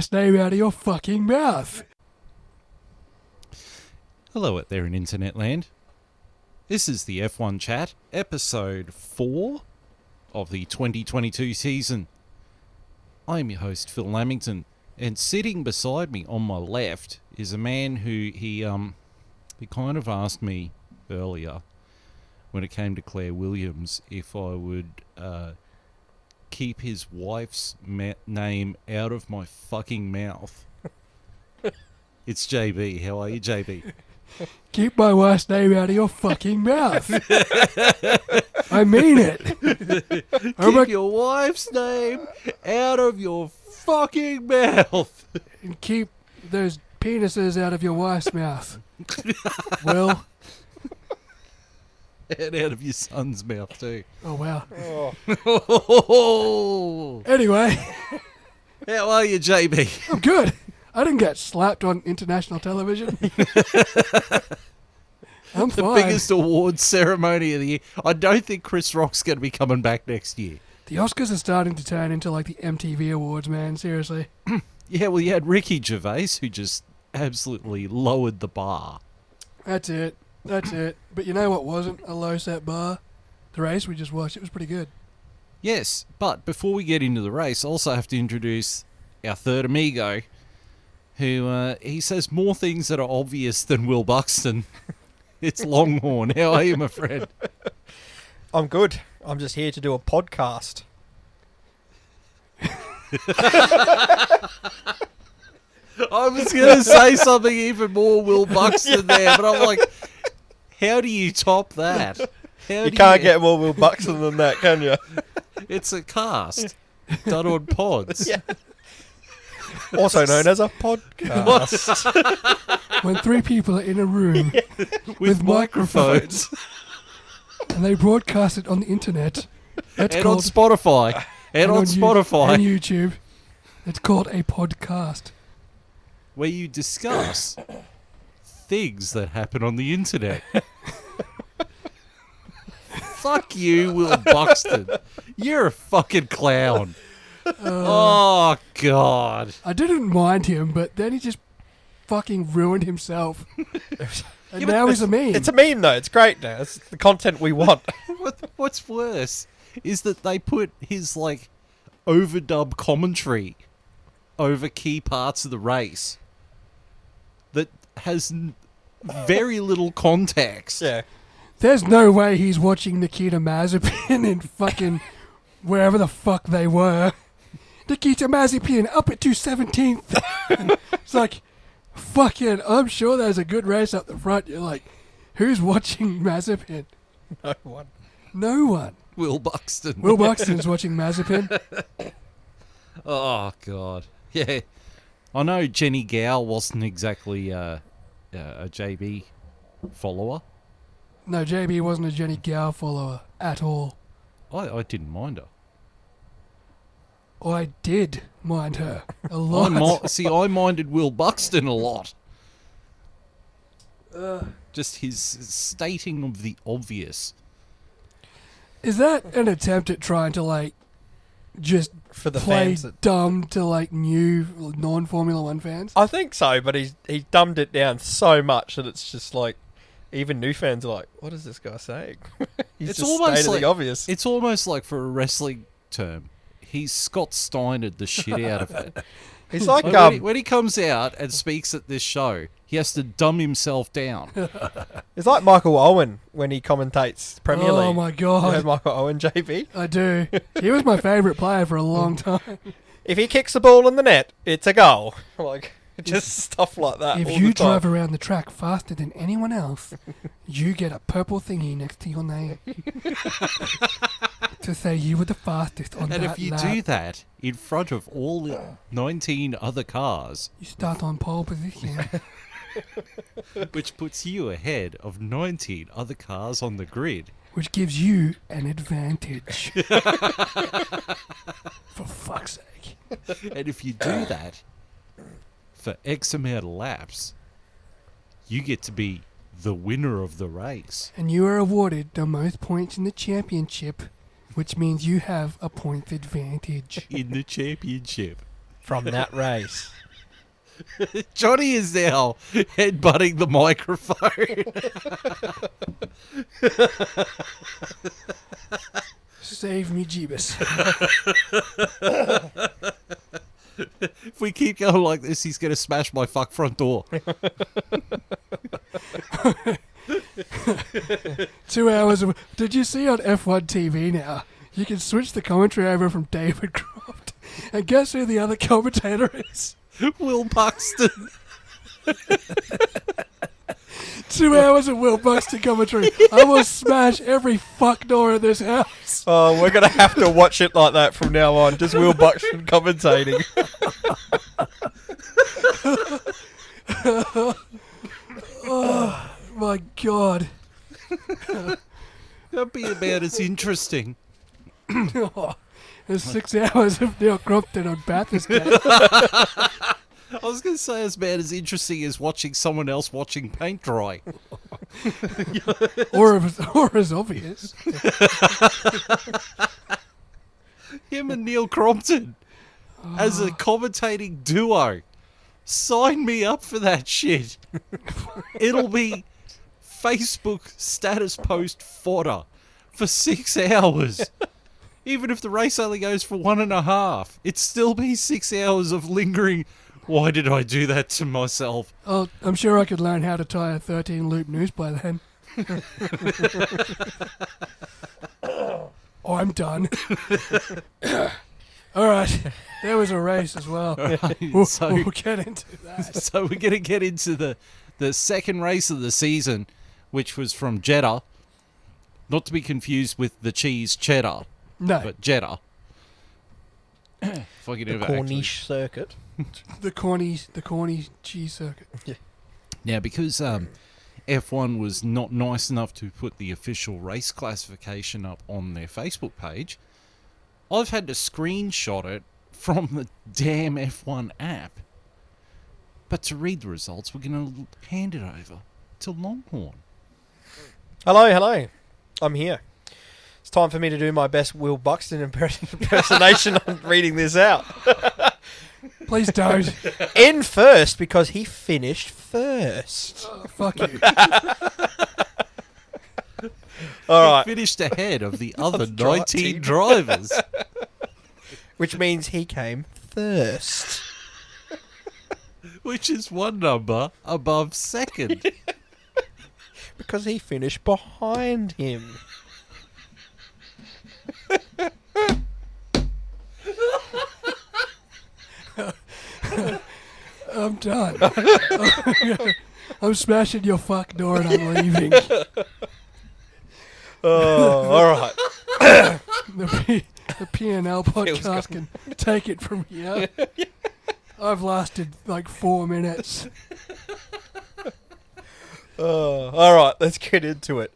wife's name out of your fucking mouth. Hello out there in internet land. This is the F1 Chat, episode 4 of the 2022 season. I am your host, Phil Lamington, and sitting beside me on my left is a man who he kind of asked me earlier when it came to Claire Williams if I would keep his wife's name out of my fucking mouth. It's JB. How are you, JB? Keep my wife's name out of your fucking mouth. I mean it. Keep your wife's name out of your fucking mouth. And keep those penises out of your wife's mouth. Will. And out of your son's mouth too. Oh, wow. Oh. Anyway. How are you, JB? I'm good. I didn't get slapped on international television. I'm The fine. biggest awards ceremony of the year. I don't think Chris Rock's going to be coming back next year. The Oscars are starting to turn into like the MTV Awards, man. Seriously. Yeah, well, you had Ricky Gervais who just absolutely lowered the bar. That's it. But you know what wasn't a low set bar? The race we just watched. It was pretty good. Yes, but before we get into the race, I also have to introduce our third amigo, who he says more things that are obvious than Will Buxton. It's Longhorn. How are you, my friend? I'm good. I'm just here to do a podcast. I was going to say something even more Will Buxton there, but I'm like, how do you top that? You can't get more Will Buxton than that, can you? It's a cast done on pods. Yeah. Also known as a podcast. When three people are in a room With microphones. and they broadcast it on the internet. That's And on called Spotify. And on Spotify. and YouTube. It's called a podcast. Where you discuss things that happen on the internet. Fuck you, Will Buxton. You're a fucking clown. Oh, God. I didn't mind him, but then he just fucking ruined himself. And now he's a meme. It's a meme, though. It's great now. It's the content we want. What's worse is that they put his, like, overdub commentary over key parts of the race that has very little context. Yeah. There's no way he's watching Nikita Mazepin in fucking wherever the fuck they were. Nikita Mazepin up at 217th. It's like, fucking, I'm sure there's a good race up the front. You're like, who's watching Mazepin? No one. No one. Will Buxton. Will Buxton's watching Mazepin. Oh, God. Yeah. I know Jenny Gow wasn't exactly a JB follower. No, JB wasn't a Jenny Gow follower at all. I didn't mind her. I did mind her a lot. I minded Will Buxton a lot. Just his stating of the obvious. Is that an attempt at trying to, like, just For the play fans that- dumb to, like, new non-Formula One fans? I think so, but he's dumbed it down so much that it's just like, even new fans are like, what is this guy saying? He's It's just almost stating like the obvious. It's almost like, for a wrestling term, he's Scott Steinered the shit out of it. He's like, When he comes out and speaks at this show, he has to dumb himself down. it's like Michael Owen when he commentates Premier League. Oh, my You know God. Michael Owen, JB? I do. He was my favourite player for a long time. If he kicks the ball in the net, it's a goal. Like, just stuff like that. If all you the time. drive around the track faster than anyone else, you get a purple thingy next to your name to say you were the fastest on And that if you lap. do that in front of all the 19 other cars, You start on pole position. which puts you ahead of 19 other cars on the grid, Which gives you an advantage. For fuck's sake. and if you do that for X amount of laps, you get to be the winner of the race. And you are awarded the most points in the championship, which means you have a point advantage. In the championship. from that race. Johnny is now headbutting the microphone. Save me, Jeebus. If we keep going like this, he's going to smash my fuck front door. 2 hours of... Did you see on F1 TV now? You can switch the commentary over from David Croft. And guess who the other commentator is? Will Buxton. 2 hours of Will Buxton commentary. I will smash every fuck door in this house. Oh, we're going to have to watch it like that from now on. Just Will Buxton commentating. Oh, my God. That'd be about as interesting. There's 6 hours of Neil Crompton on Bathurst Day. I was going to say it's about as interesting as watching someone else watching paint dry. or as obvious. Him and Neil Crompton as a commentating duo. Sign me up for that shit. It'll be Facebook status post fodder for 6 hours. Even if the race only goes for 1.5, it'd still be 6 hours of lingering. Why did I do that to myself? Oh, I'm sure I could learn how to tie a 13-loop noose by then. Oh, I'm done. All right. There was a race as well. Right, We'll get into that. So we're going to get into the second race of the season, which was from Jeddah. Not to be confused with the cheese cheddar, No, but Jeddah. Fucking The Corniche circuit. the corny cheese circuit. Now, because F1 was not nice enough to put the official race classification up on their Facebook page, I've had to screenshot it from the damn F1 app. But to read the results, we're going to hand it over to Longhorn. Hello. I'm here. It's time for me to do my best Will Buxton impersonation on reading this out. Please don't. In first because he finished first. Oh, fuck you. All right. He finished ahead of the other Of the 19 drivers. Which means he came first. Which is one number above second. Because he finished behind him. I'm done. I'm smashing your fuck door and I'm leaving. Oh, all right. The P&L podcast can take it from here. I've lasted like 4 minutes. All right, let's get into it.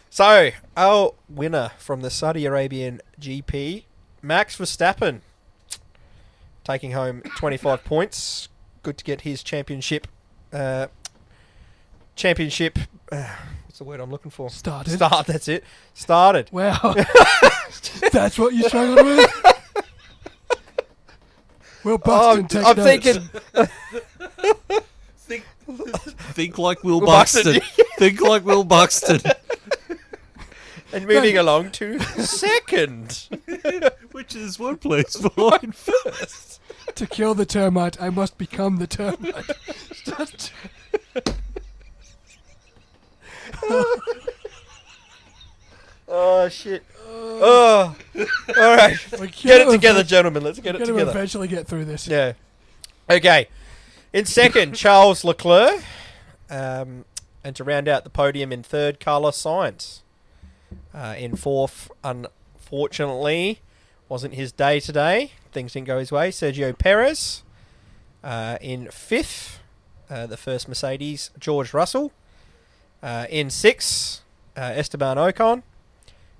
So, our winner from the Saudi Arabian GP, Max Verstappen, taking home 25 points. Good to get his championship. What's the word I'm looking for? Started. That's it. Started. Wow. That's what you struggled with? Well, Buxton, take I'm notes. thinking. Think like Will Will Buxton. Buxton. Think like Will Buxton. And moving along to second. Which is one place behind first. To kill the termite, I must become the termite. Oh, shit. Oh. All right. Get it together, gentlemen. Let's get it We're going to together. eventually get through this. Yeah. Okay. In second, Charles Leclerc. And to round out the podium in third, Carlos Sainz. In fourth, unfortunately, wasn't his day today. Things didn't go his way. Sergio Perez. In fifth, the first Mercedes, George Russell. In sixth, Esteban Ocon.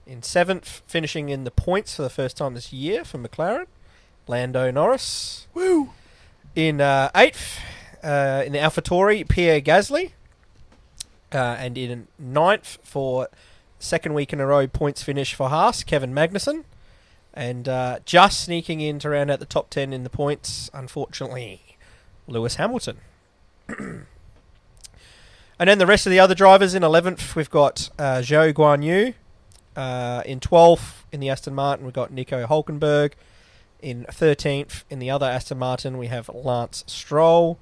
In seventh, finishing in the points for the first time this year for McLaren, Lando Norris. Woo! In eighth, in the AlphaTauri, Pierre Gasly. And in ninth, for second week in a row, points finish for Haas, Kevin Magnussen. And just sneaking in to round out the top 10 in the points, unfortunately, Lewis Hamilton. And then the rest of the other drivers in 11th, we've got Zhou Guanyu. In 12th, in the Aston Martin, we've got Nico Hulkenberg. In 13th, in the other Aston Martin, we have Lance Stroll.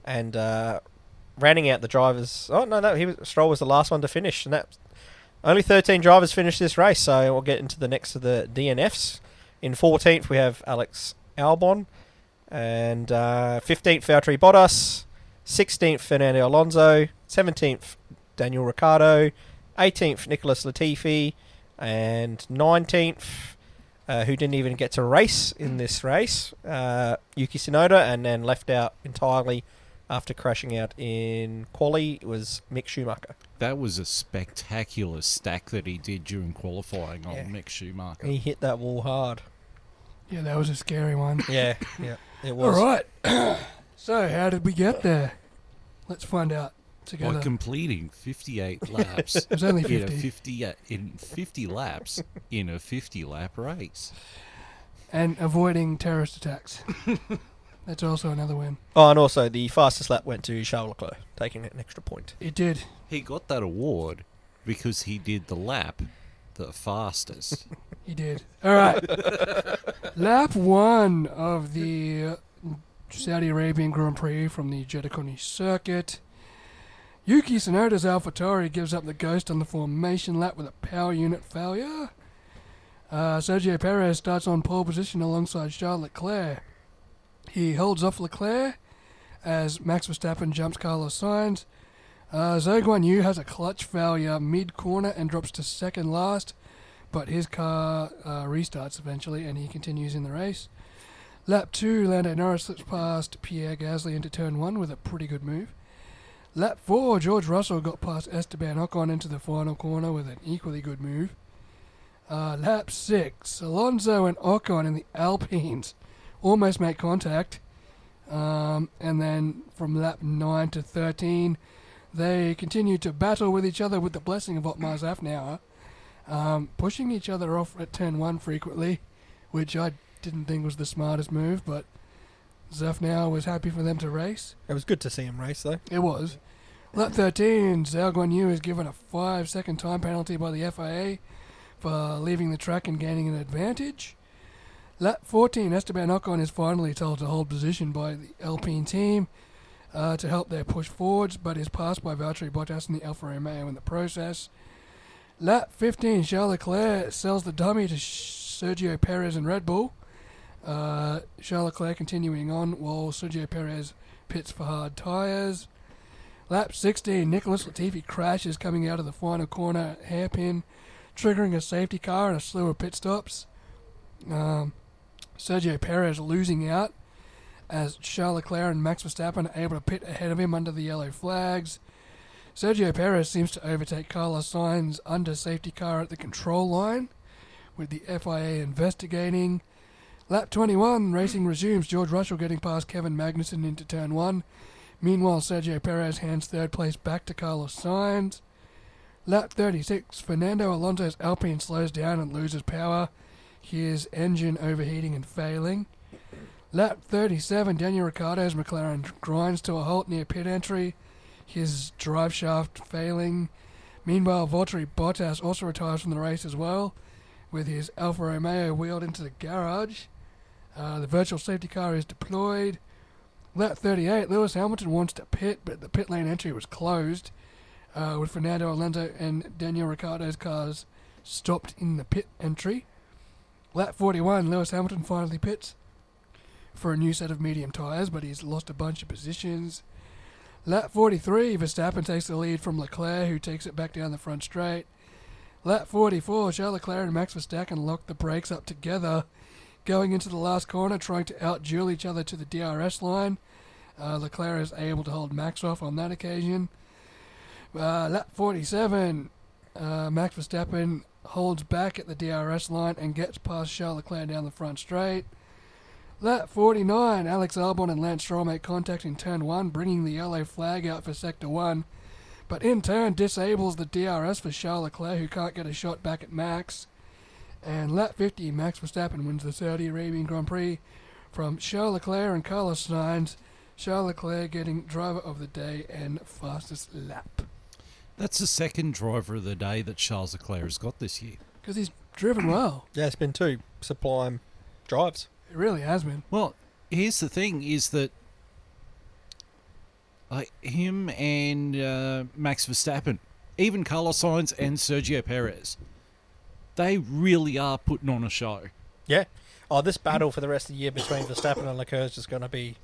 And rounding out the drivers... Oh, no, Stroll was the last one to finish. And only 13 drivers finished this race, so we'll get into the next of the DNFs. In 14th, we have Alex Albon. And 15th, Valtteri Bottas. 16th, Fernando Alonso. 17th, Daniel Ricciardo. 18th, Nicholas Latifi. And 19th, who didn't even get to race in this race, Yuki Tsunoda, and then left out entirely after crashing out in quali, was Mick Schumacher. That was a spectacular stack that he did during qualifying on Mick Schumacher. He hit that wall hard. Yeah, that was a scary one. Yeah, it was. All right. So, how did we get there? Let's find out together. By completing 58 laps. It was only 50. In 50 laps in a 50-lap race. And avoiding terrorist attacks. That's also another win. Oh, and also the fastest lap went to Charles Leclerc, taking an extra point. It did. He got that award because he did the lap the fastest. He did. All right. Lap 1 of the Saudi Arabian Grand Prix from the Jeddah circuit. Yuki Tsunoda's AlphaTauri gives up the ghost on the formation lap with a power unit failure. Sergio Perez starts on pole position alongside Charles Leclerc. He holds off Leclerc as Max Verstappen jumps Carlos Sainz. Zhou Guanyu has a clutch failure mid-corner and drops to second last, but his car restarts eventually and he continues in the race. Lap 2, Lando Norris slips past Pierre Gasly into turn 1 with a pretty good move. Lap 4, George Russell got past Esteban Ocon into the final corner with an equally good move. Lap 6, Alonso and Ocon in the Alpines almost make contact. And then from lap 9 to 13, they continue to battle with each other with the blessing of Otmar Zafnauer, pushing each other off at turn 1 frequently, which I didn't think was the smartest move, but Zafnauer was happy for them to race. It was good to see him race, though. It was. Lap 13, Zhou Guanyu is given a 5-second time penalty by the FIA for leaving the track and gaining an advantage. Lap 14, Esteban Ocon is finally told to hold position by the Alpine team to help their push forwards, but is passed by Valtteri Bottas and the Alfa Romeo in the process. Lap 15, Charles Leclerc sells the dummy to Sergio Perez and Red Bull. Charles Leclerc continuing on while Sergio Perez pits for hard tyres. Lap 16, Nicholas Latifi crashes coming out of the final corner hairpin, triggering a safety car and a slew of pit stops. Sergio Perez losing out as Charles Leclerc and Max Verstappen are able to pit ahead of him under the yellow flags. Sergio Perez seems to overtake Carlos Sainz under safety car at the control line, with the FIA investigating. Lap 21, racing resumes, George Russell getting past Kevin Magnussen into turn 1. Meanwhile, Sergio Perez hands third place back to Carlos Sainz. Lap 36, Fernando Alonso's Alpine slows down and loses power, his engine overheating and failing. Lap 37, Daniel Ricciardo's McLaren grinds to a halt near pit entry, his drive shaft failing. Meanwhile, Valtteri Bottas also retires from the race as well, with his Alfa Romeo wheeled into the garage. The virtual safety car is deployed. Lap 38, Lewis Hamilton wants to pit, but the pit lane entry was closed, with Fernando Alonso and Daniel Ricciardo's cars stopped in the pit entry. Lap 41, Lewis Hamilton finally pits for a new set of medium tyres, but he's lost a bunch of positions. Lap 43, Verstappen takes the lead from Leclerc, who takes it back down the front straight. Lap 44, Charles Leclerc and Max Verstappen lock the brakes up together, going into the last corner, trying to out-duel each other to the DRS line. Leclerc is able to hold Max off on that occasion. Lap 47, Max Verstappen holds back at the DRS line and gets past Charles Leclerc down the front straight. Lap 49, Alex Albon and Lance Stroll make contact in turn 1, bringing the yellow flag out for Sector 1, but in turn disables the DRS for Charles Leclerc, who can't get a shot back at Max. And lap 50, Max Verstappen wins the Saudi Arabian Grand Prix from Charles Leclerc and Carlos Sainz. Charles Leclerc getting driver of the day and fastest lap. That's the second driver of the day that Charles Leclerc has got this year. Because he's driven well. Yeah, it's been 2 sublime drives. It really has been. Well, here's the thing, is that him and Max Verstappen, even Carlos Sainz and Sergio Perez, they really are putting on a show. Yeah. Oh, this battle for the rest of the year between Verstappen and Leclerc is just going to be...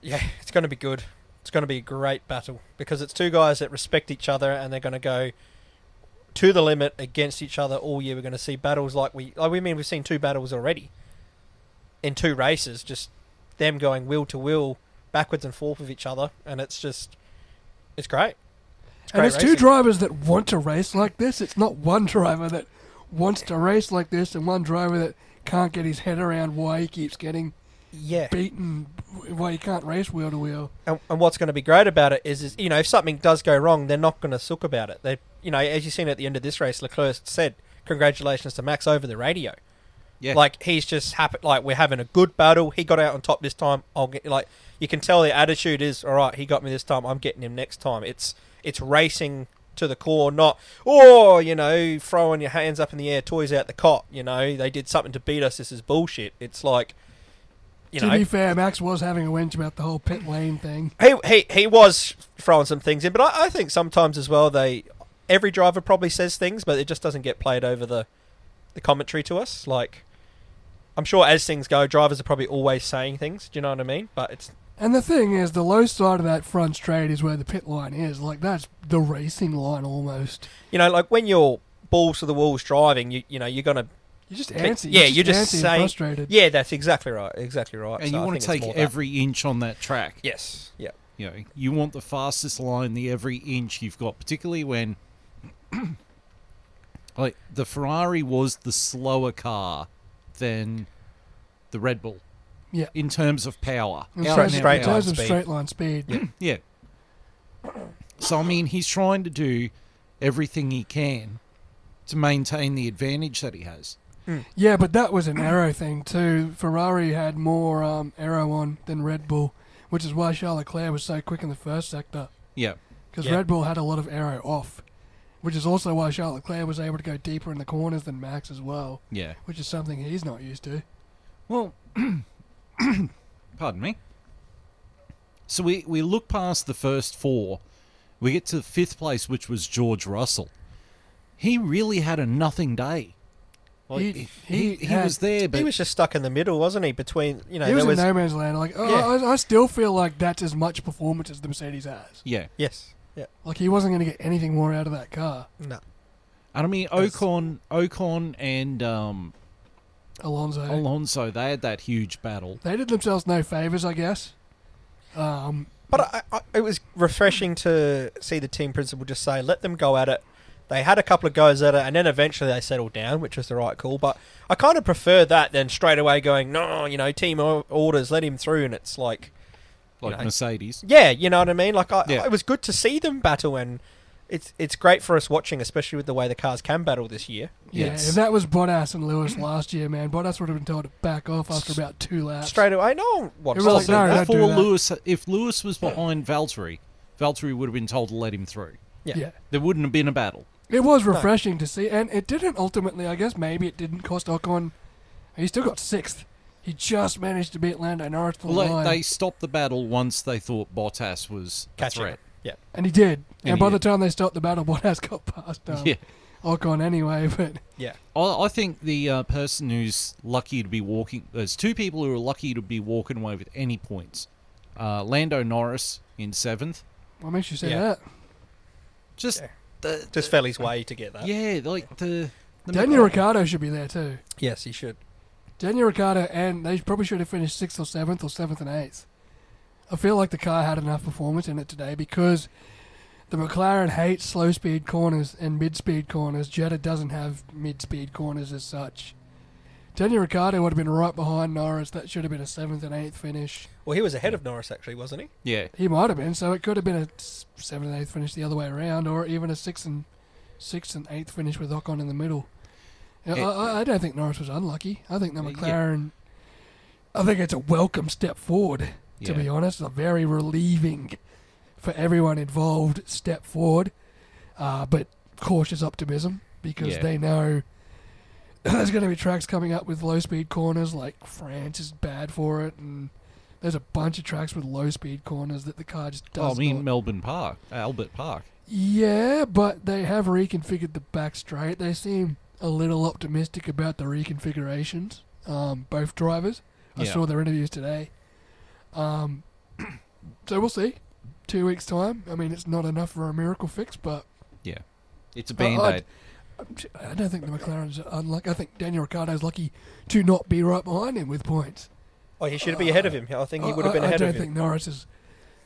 Yeah, it's going to be good. It's going to be a great battle because it's 2 guys that respect each other and they're going to go to the limit against each other all year. We're going to see battles we've seen 2 battles already in 2 races, just them going wheel to wheel, backwards and forth with each other, and it's great. And it's racing. 2 drivers that want to race like this. It's not one driver that wants to race like this and one driver that can't get his head around why he keeps getting beaten, why he can't race wheel to wheel. And what's going to be great about it is if something does go wrong, they're not going to sook about it. They, as you've seen at the end of this race, Leclerc said, "Congratulations to Max" over the radio. Yeah. Like, he's just happy. Like, we're having a good battle. He got out on top this time. You can tell the attitude is, all right, he got me this time. I'm getting him next time. It's racing to the core, not, throwing your hands up in the air, toys out the cot. They did something to beat us. This is bullshit. It's like, to be fair, Max was having a whinge about the whole pit lane thing. He was throwing some things in, but I think sometimes as well, every driver probably says things, but it just doesn't get played over the commentary to us. Like, I'm sure as things go, drivers are probably always saying things. Do you know what I mean? But it's... And the thing is, the low side of that front straight is where the pit line is. Like, that's the racing line almost. Like when you're balls to the walls driving, you're going to... You're just antsy. You're just antsy saying... and frustrated. Yeah, that's exactly right. Exactly right. And So you I want think to it's take more every inch on that track. Yes. Yeah. You want the fastest line, the every inch you've got, particularly when... the Ferrari was the slower car than the Red Bull. Yeah. In terms of power. In Out and terms out in power. terms of Speed. straight line speed. Yeah. So, I mean, he's trying to do everything he can to maintain the advantage that he has. Yeah, but that was an aero thing too. Ferrari had more aero on than Red Bull, which is why Charles Leclerc was so quick in the first sector. Yeah. Because Red Bull had a lot of aero off, which is also why Charles Leclerc was able to go deeper in the corners than Max as well. Yeah. Which is something he's not used to. Well, pardon me. So we look past the first 4. We get to 5th place, which was George Russell. He really had a nothing day. Like, he was there, but... He was just stuck in the middle, wasn't he? Between, he was in no man's land. Like, I still feel like that's as much performance as the Mercedes has. Yeah. Yes. Yeah. Like, he wasn't going to get anything more out of that car. No. And I mean, Ocon and Alonso, they had that huge battle. They did themselves no favours, I guess. But it was refreshing to see the team principal just say, let them go at it. They had a couple of goes at it, and then eventually they settled down, which was the right call. But I kind of prefer that than straight away going, no, team orders, let him through, and it's like... Mercedes. Yeah, you know what I mean? Like, Yeah. it was good to see them battle, and it's great for us watching, especially with the way the cars can battle this year. Yeah, Yes. if that was Bottas and Lewis last year, man, Bottas would have been told to back off after about 2 laps. Straight away, no one wants It was to like, see no, that. don't do that. Lewis, if Lewis was behind Valtteri would have been told to let him through. Yeah. There wouldn't have been a battle. It was refreshing to see, and it didn't ultimately, I guess maybe it didn't cost Ocon. He still got 6th. He just managed to beat Lando Norris to the line. They stopped the battle once they thought Bottas was a Catching threat. it. Yeah. And he did. And And he by did. the time they stopped the battle, Bottas got past Ocon anyway. But Yeah. I think the person who's lucky to be walking... There's 2 people who are lucky to be walking away with any points. Lando Norris in 7th. what makes you say Yeah. that? Just... Yeah. The, Just fell his way to get that. yeah, like the Daniel Ricciardo should be there too. Yes, he should. Daniel Ricciardo, and they probably should have finished 6th or 7th or 7th and 8th. I feel like the car had enough performance in it today because the McLaren hates slow speed corners and mid speed corners. Jeddah doesn't have mid speed corners as such. Daniel Ricciardo would have been right behind Norris. That should have been a 7th and 8th finish. Well, he was ahead of Norris, actually, wasn't he? Yeah. He might have been, so it could have been a 7th and 8th finish the other way around, or even a 6th and 8th finish with Ocon in the middle. I don't think Norris was unlucky. I think the McLaren... I think it's a welcome step forward, to be honest. A very relieving for everyone involved step forward. But cautious optimism because they know there's going to be tracks coming up with low-speed corners, like France is bad for it, and there's a bunch of tracks with low-speed corners that the car just does not. Melbourne Park, Albert Park. Yeah, but they have reconfigured the back straight. They seem a little optimistic about the reconfigurations, both drivers. I saw their interviews today. So we'll see. 2 weeks' time. I mean, it's not enough for a miracle fix, but... Yeah. It's a Band-Aid. I don't think the McLaren's unlucky. I think Daniel Ricciardo's lucky to not be right behind him with points. Oh, he should be ahead of him. I think he would have been ahead of him. I don't think Norris is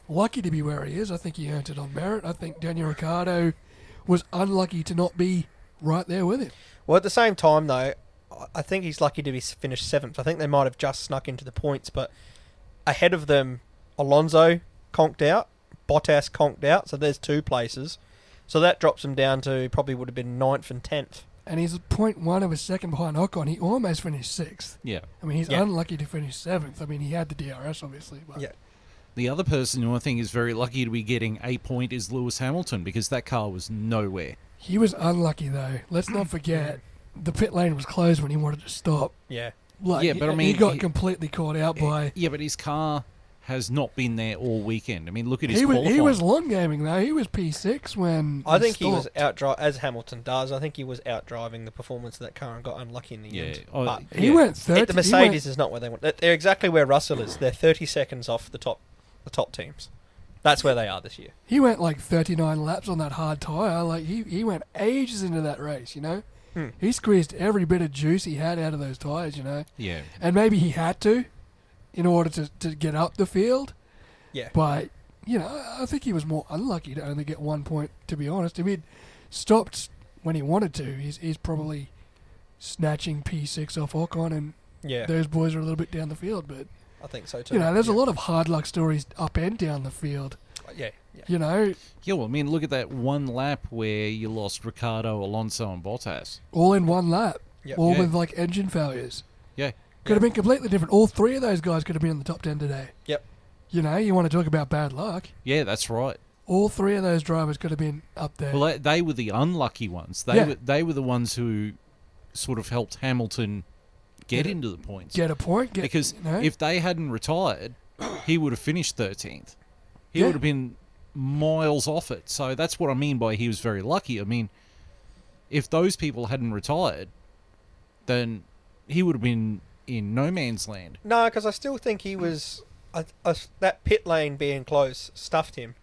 lucky to be where he is. I think he earned it on merit. I think Daniel Ricciardo was unlucky to not be right there with him. Well, at the same time, though, I think he's lucky to be finished 7th. I think they might have just snuck into the points, but ahead of them, Alonso conked out, Bottas conked out, so there's 2 places. So that drops him down to probably would have been 9th and 10th. And he's 0.1 of a second behind Ocon. He almost finished 6th. Yeah. I mean, he's unlucky to finish 7th. I mean, he had the DRS, obviously. But. Yeah. The other person who I think is very lucky to be getting a point is Lewis Hamilton, because that car was nowhere. He was unlucky, though. Let's not forget, the pit lane was closed when he wanted to stop. Yeah. Like, but I mean... He got completely caught out by... Yeah, but his car has not been there all weekend. I mean, look at his qualifying. He was long gaming, though. He was P6 when I think he was as Hamilton does. I think he was out driving the performance of that car and got unlucky in the end. But he went 30. The Mercedes is not where they want. They're exactly where Russell is. They're 30 seconds off the top teams. That's where they are this year. He went like 39 laps on that hard tyre. Like he went ages into that race, you know? He squeezed every bit of juice he had out of those tyres, you know? Yeah. And maybe he had to in order to get up the field. Yeah. But, you know, I think he was more unlucky to only get 1 point, to be honest. If he'd stopped when he wanted to, he's probably snatching P6 off Ocon, and those boys are a little bit down the field. But I think so too. You know, there's a lot of hard luck stories up and down the field. Yeah. You know? Yeah, well, I mean, look at that one lap where you lost Ricciardo, Alonso, and Bottas. All in one lap. Yep. All with, like, engine failures. Yeah. Could have been completely different. All 3 of those guys could have been in the top 10 today. Yep. You know, you want to talk about bad luck. Yeah, that's right. All 3 of those drivers could have been up there. Well, they were the unlucky ones. They were the ones who sort of helped Hamilton get into the points. Get a point. Because if they hadn't retired, he would have finished 13th. He would have been miles off it. So that's what I mean by he was very lucky. I mean, if those people hadn't retired, then he would have been in no man's land. No, because I still think he was... that pit lane being close stuffed him.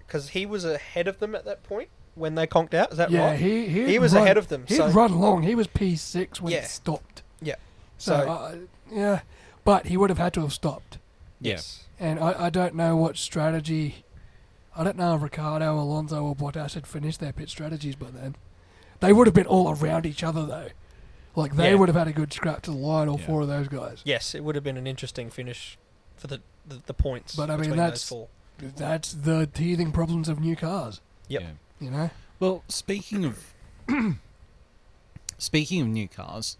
Because he was ahead of them at that point when they conked out. Is that right? Yeah, he was ahead of them. He'd run long. He was P6 when he stopped. Yeah. So but he would have had to have stopped. Yes. And I don't know what strategy... I don't know if Ricciardo, Alonso or Bottas had finished their pit strategies by then. They would have been all around each other, though. Like, they would have had a good scrap to the line, all 4 of those guys. Yes, it would have been an interesting finish for the points. But, I mean, that's the teething problems of new cars. Yep. Yeah. You know? Well, speaking of new cars,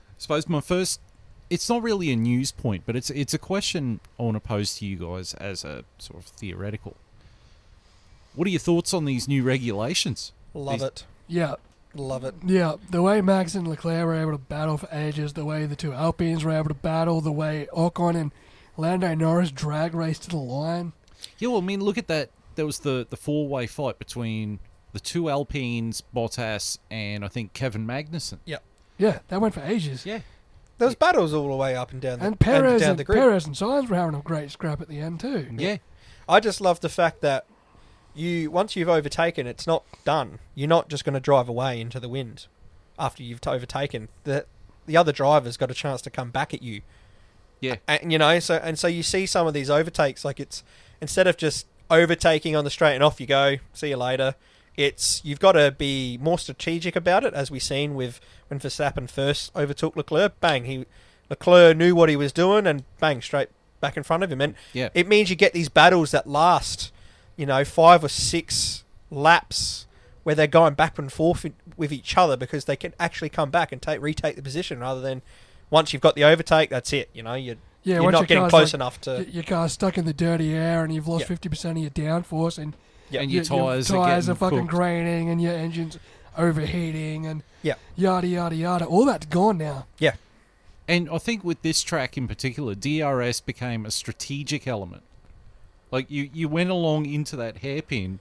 I suppose my first... It's not really a news point, but it's a question I want to pose to you guys as a sort of theoretical. What are your thoughts on these new regulations? Love it. Yeah. Love it. Yeah, the way Max and Leclerc were able to battle for ages, the way the 2 Alpines were able to battle, the way Ocon and Lando Norris drag raced to the line. Yeah, well, I mean, look at that. There was the 4-way fight between the 2 Alpines, Bottas, and I think Kevin Magnussen. Yep. Yeah, that went for ages. Yeah. There was battles all the way up and down the and Perez down and the grid. Perez and Sainz were having a great scrap at the end too. Yeah. I just love the fact that once you've overtaken, it's not done. You're not just going to drive away into the wind after you've overtaken. The other driver's got a chance to come back at you. Yeah. And, you know, so you see some of these overtakes, like it's instead of just overtaking on the straight and off you go, see you later. You've got to be more strategic about it, as we've seen with when Verstappen first overtook Leclerc. Bang, Leclerc knew what he was doing, and bang, straight back in front of him. And it means you get these battles that last, 5 or 6 laps where they're going back and forth with each other because they can actually come back and retake the position rather than once you've got the overtake, that's it. You know, you're not getting close enough to... Your car's stuck in the dirty air and you've lost 50% of your downforce and, and your tyres are fucking graining and your engine's overheating and yada, yada, yada. All that's gone now. Yeah. And I think with this track in particular, DRS became a strategic element. Like, you went along into that hairpin,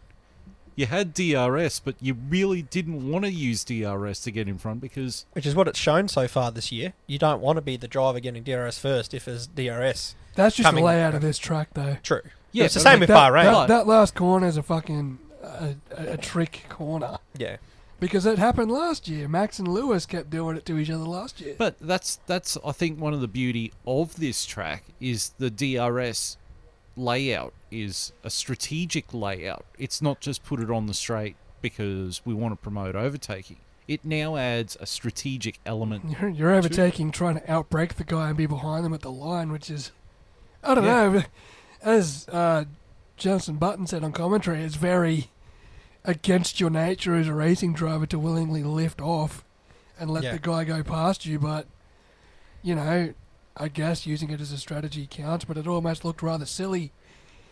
you had DRS, but you really didn't want to use DRS to get in front because... Which is what it's shown so far this year. You don't want to be the driver getting DRS first if there's DRS. That's just the layout of this track, though. True. Yeah, it's the same with Bahrain. That last corner is a fucking a trick corner. Yeah. Because it happened last year. Max and Lewis kept doing it to each other last year. But that's I think one of the beauty of this track is the DRS layout is a strategic layout. It's not just put it on the straight because we want to promote overtaking. It now adds a strategic element. You're overtaking, trying to outbrake the guy and be behind them at the line, which is, I don't know. As Jenson Button said on commentary, it's very against your nature as a racing driver to willingly lift off and let the guy go past you, but, you know, I guess using it as a strategy counts, but it almost looked rather silly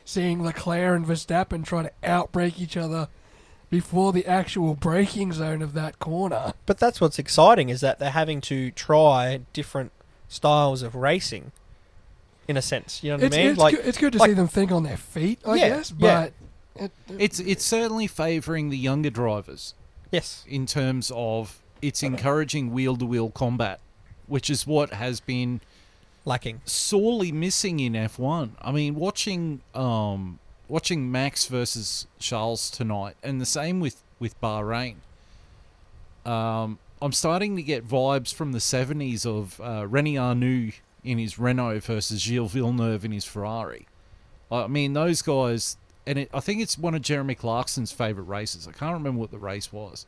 seeing Leclerc and Verstappen trying to outbrake each other before the actual braking zone of that corner. But that's what's exciting, is that they're having to try different styles of racing, in a sense. You know what I mean? It's good to see them think on their feet, I guess, but... It's certainly favouring the younger drivers. Yes. In terms of it's encouraging wheel-to-wheel combat, which is what has been lacking, sorely missing in F1. I mean, watching Max versus Charles tonight, and the same with Bahrain. I'm starting to get vibes from the 70s of René Arnoux in his Renault versus Gilles Villeneuve in his Ferrari. I mean, those guys... And I think it's one of Jeremy Clarkson's favourite races. I can't remember what the race was.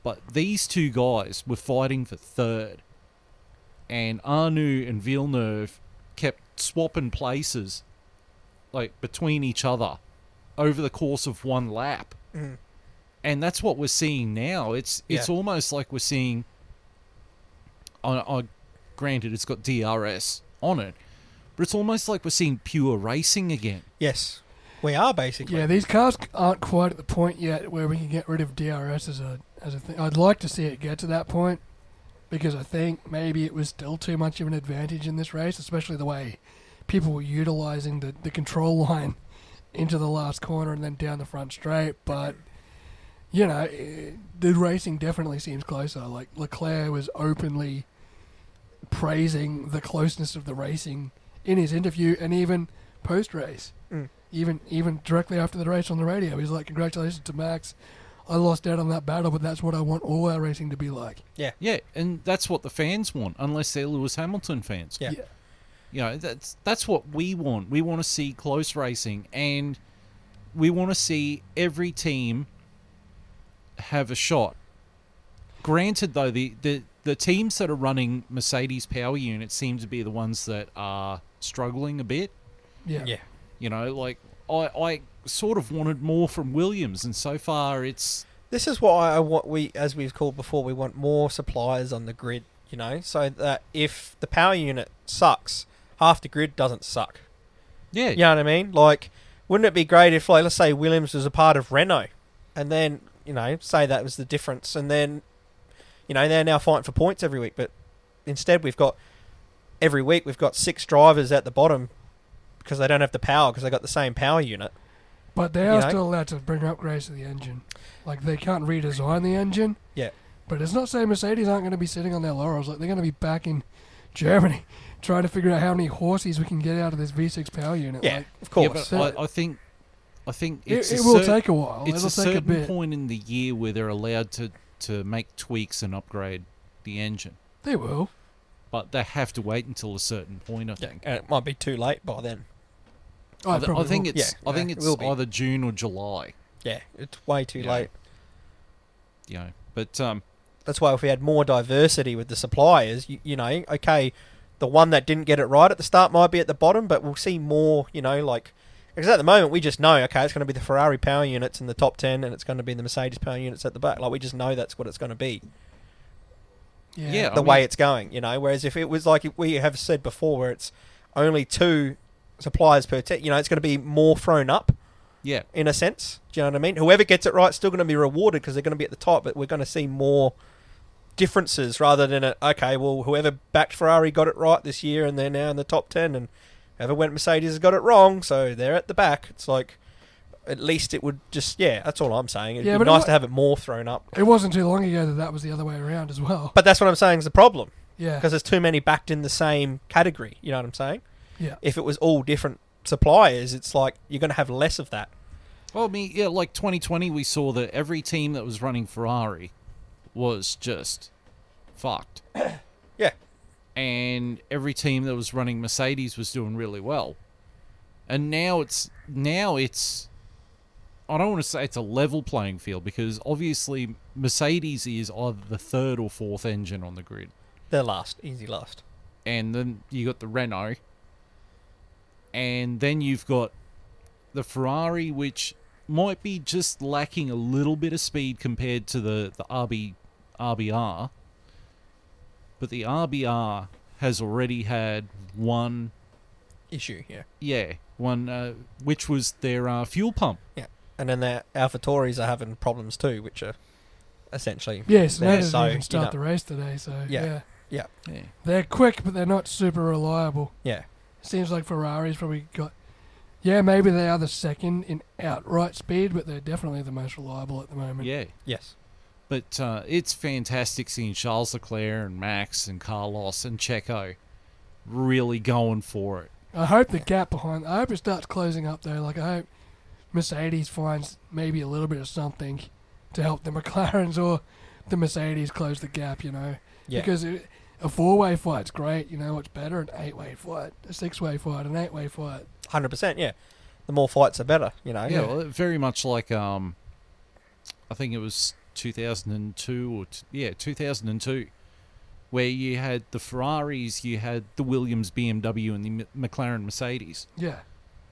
But these two guys were fighting for third. And Arnoux and Villeneuve kept swapping places like between each other over the course of one lap. Mm. And that's what we're seeing now. It's almost like we're seeing... granted, it's got DRS on it. But it's almost like we're seeing pure racing again. Yes. We are, basically. Yeah, these cars aren't quite at the point yet where we can get rid of DRS as a thing. I'd like to see it get to that point because I think maybe it was still too much of an advantage in this race, especially the way people were utilising the control line into the last corner and then down the front straight. But, you know, the racing definitely seems closer. Like, Leclerc was openly praising the closeness of the racing in his interview and even post-race. Mm. Even directly after the race on the radio, he's like, "Congratulations to Max. I lost out on that battle, but that's what I want all our racing to be like." Yeah. Yeah, and that's what the fans want, unless they're Lewis Hamilton fans. Yeah. You know, that's what we want. We want to see close racing, and we want to see every team have a shot. Granted, though, the teams that are running Mercedes power units seem to be the ones that are struggling a bit. Yeah. Yeah. You know, like, I sort of wanted more from Williams, and so far it's... This is what I want. As we've called before, we want more suppliers on the grid, you know, so that if the power unit sucks, half the grid doesn't suck. Yeah. You know what I mean? Like, wouldn't it be great if, like, let's say Williams was a part of Renault, and then, you know, say that was the difference, and then, you know, they're now fighting for points every week, but instead every week we've got 6 drivers at the bottom because they don't have the power because they got the same power unit. But they are still allowed to bring upgrades to the engine. Like, they can't redesign the engine. Yeah. But it's not saying Mercedes aren't going to be sitting on their laurels. Like, they're going to be back in Germany trying to figure out how many horses we can get out of this V6 power unit. Yeah, like, of course. Yeah, but I think it's it will take a while. It's It'll a take certain a bit. point in the year where they're allowed to make tweaks and upgrade the engine. They will. But they have to wait until a certain point, I Yeah, think. and it might be too late by then. Oh, I think will. it's it will be. either June or July. Yeah, it's way too late. You know, but That's why if we had more diversity with the suppliers, you know, okay, the one that didn't get it right at the start might be at the bottom, but we'll see more, you know, like Because at the moment, we just know, okay, it's going to be the Ferrari power units in the top 10 and it's going to be the Mercedes power units at the back. Like, we just know that's what it's going to be. Yeah. The way it's going, you know. Whereas if it was like we have said before, where it's only 2 suppliers per tech, you know, it's going to be more thrown up. Yeah. In a sense. Do you know what I mean? Whoever gets it right is still going to be rewarded because they're going to be at the top, but we're going to see more differences rather than, okay, well, whoever backed Ferrari got it right this year and they're now in the top 10, and whoever went Mercedes has got it wrong, so they're at the back. It's like, at least it would just, that's all I'm saying. It'd be nice to have it more thrown up. It wasn't too long ago that was the other way around as well. But that's what I'm saying is the problem. Yeah. Because there's too many backed in the same category, you know what I'm saying? Yeah. If it was all different suppliers, it's like you're going to have less of that. Well, I mean, yeah, like 2020, we saw that every team that was running Ferrari was just fucked. Yeah. And every team that was running Mercedes was doing really well. And now it's I don't want to say it's a level playing field, because obviously Mercedes is either the 3rd or 4th engine on the grid. They're last. Easy last. And then you got the Renault. And then you've got the Ferrari, which might be just lacking a little bit of speed compared to the RBR. But the RBR has already had one issue, which was their fuel pump. Yeah. And then the AlphaTauris are having problems too, which are essentially... Yes, there. they didn't even start the race today, so Yeah. They're quick, but they're not super reliable. Yeah. Seems like Ferrari's probably got... Yeah, maybe they are the second in outright speed, but they're definitely the most reliable at the moment. Yeah. Yes. But it's fantastic seeing Charles Leclerc and Max and Carlos and Checo really going for it. I hope the gap behind... I hope it starts closing up, though. Like, I hope Mercedes finds maybe a little bit of something to help the McLarens or the Mercedes close the gap, you know. Yeah. Because a 4-way fight's great, you know. It's better an 8-way fight, a 6-way fight, an 8-way fight. 100%, yeah. The more fights are better, you know. Yeah, well, very much like I think it was 2002 2002, where you had the Ferraris, you had the Williams BMW and the McLaren Mercedes. Yeah.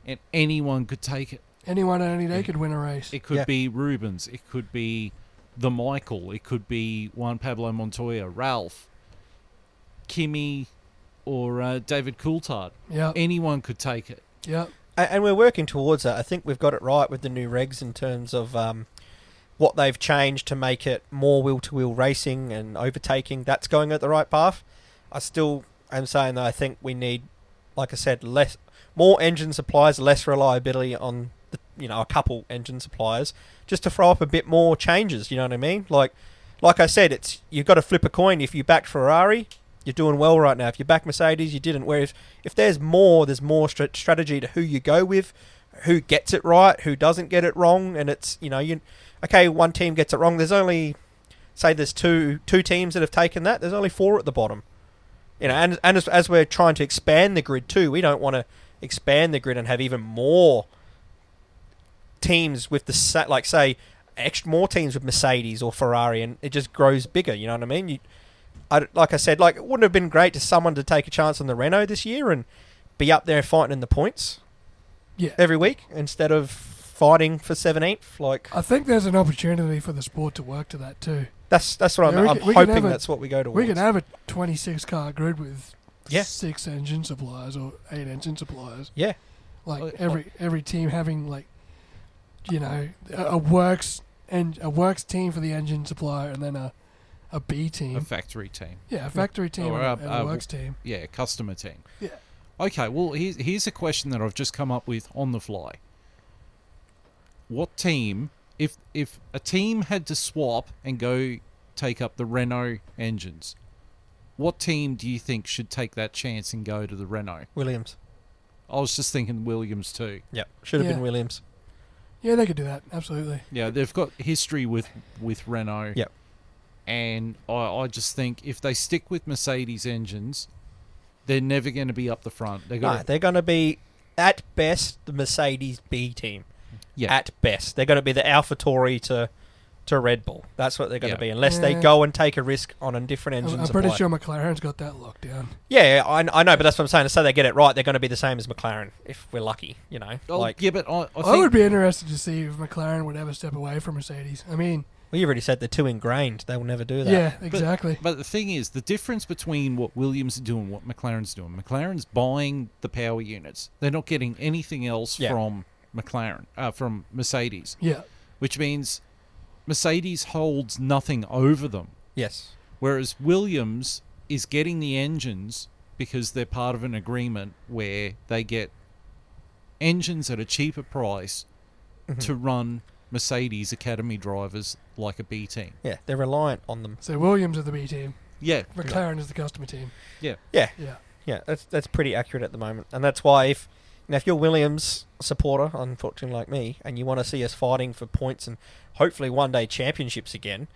And anyone could take it. Anyone on any day could win a race. It could be Rubens, it could be the Michael, it could be Juan Pablo Montoya, Ralph, Kimi, or David Coulthard. Yeah. Anyone could take it. Yeah. And we're working towards that. I think we've got it right with the new regs in terms of what they've changed to make it more wheel-to-wheel racing and overtaking. That's going at the right path. I still am saying that I think we need, like I said, more engine suppliers, less reliability on a couple engine suppliers, just to throw up a bit more changes. You know what I mean? Like I said, you've got to flip a coin. If you backed Ferrari, you're doing well right now. If you back Mercedes, you didn't. Whereas if there's there's more strategy to who you go with, who gets it right, who doesn't get it wrong, and it's one team gets it wrong. There's only, say, there's two teams that have taken that. There's only 4 at the bottom. And as we're trying to expand the grid too, we don't want to expand the grid and have even more teams with more teams with Mercedes or Ferrari, and it just grows bigger. You know what I mean? Like I said, it wouldn't have been great to someone to take a chance on the Renault this year and be up there fighting in the points every week instead of fighting for 17th. I think there's an opportunity for the sport to work to that too. That's what I'm hoping that's what we go towards. We can have a 26-car grid with Yeah. 6 engine suppliers or 8 engine suppliers. Yeah. Like every team having a works team for the engine supplier and then a B team. A factory team. Yeah, a factory team Or and a works team. Yeah, a customer team. Yeah. Okay, well, here's a question that I've just come up with on the fly. What team, if a team had to swap and go take up the Renault engines, what team do you think should take that chance and go to the Renault? Williams. I was just thinking Williams too. Yep, should have been Williams. Yeah, they could do that, absolutely. Yeah, they've got history with Renault. Yep. And I just think if they stick with Mercedes engines, they're never going to be up the front. They're going to be, at best, the Mercedes B team. Yeah. At best. They're going to be the AlphaTauri to to Red Bull. That's what they're going to Yeah. be, unless they Yeah. go and take a risk on a different engine I'm supply. pretty sure McLaren's got that locked down. Yeah, I know, but that's what I'm saying. To say they get it right, they're going to be the same as McLaren if we're lucky, you know. Oh, Like, yeah, but I I think would be interested to see if McLaren would ever step away from Mercedes. I mean, well, you've already said they're too ingrained. They will never do that. yeah, exactly. But the thing is, the difference between what Williams are doing and what McLaren's doing, McLaren's buying the power units. They're not getting anything else Yeah. from from Mercedes, Yeah. which means Mercedes holds nothing over them. Yes. Whereas Williams is getting the engines because they're part of an agreement where they get engines at a cheaper price to run Mercedes Academy drivers like a B team. Yeah, they're reliant on them. So Williams are the B team. Yeah, McLaren is the customer team. yeah. Yeah, Yeah. yeah, that's pretty accurate at the moment, and that's why if you're Williams supporter, unfortunately like me, and you want to see us fighting for points and hopefully one day championships again,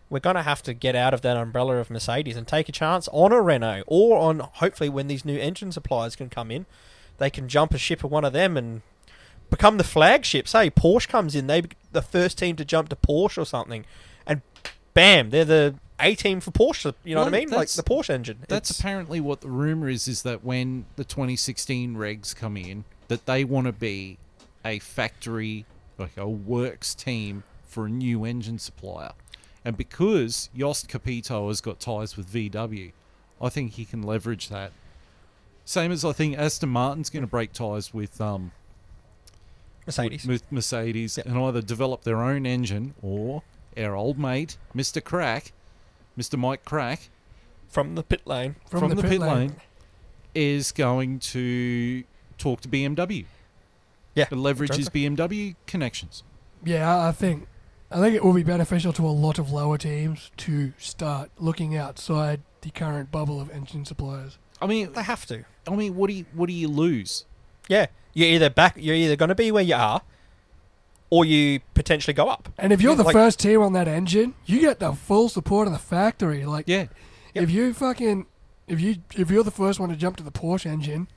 we're going to have to get out of that umbrella of Mercedes and take a chance on a Renault, or on hopefully when these new engine suppliers can come in, they can jump a ship of one of them and become the flagship. Say Porsche comes in, they be the first team to jump to Porsche or something, and bam, they're the A team for Porsche. You know Well, what I mean? Like that's- the Porsche engine. That's It's- apparently what the rumor is that when the 2016 regs come in, that they want to be a factory, like a works team for a new engine supplier. And because Jost Capito has got ties with VW, I think he can leverage that. Same as I think Aston Martin's going to break ties with Mercedes. with Mercedes Yeah. and either develop their own engine, or our old mate, Mr. Crack, Mr. Mike Crack, From the pit lane. from the pit lane, is going to talk to BMW. Yeah. To leverage That's his right. BMW connections. Yeah, I think it will be beneficial to a lot of lower teams to start looking outside the current bubble of engine suppliers. I mean, They have to. what do you lose? Yeah. You're either going to be where you are, or you potentially go up. And if you're the Like- first team on that engine, you get the full support of the factory. Like, Yeah, if you're the first one to jump to the Porsche engine,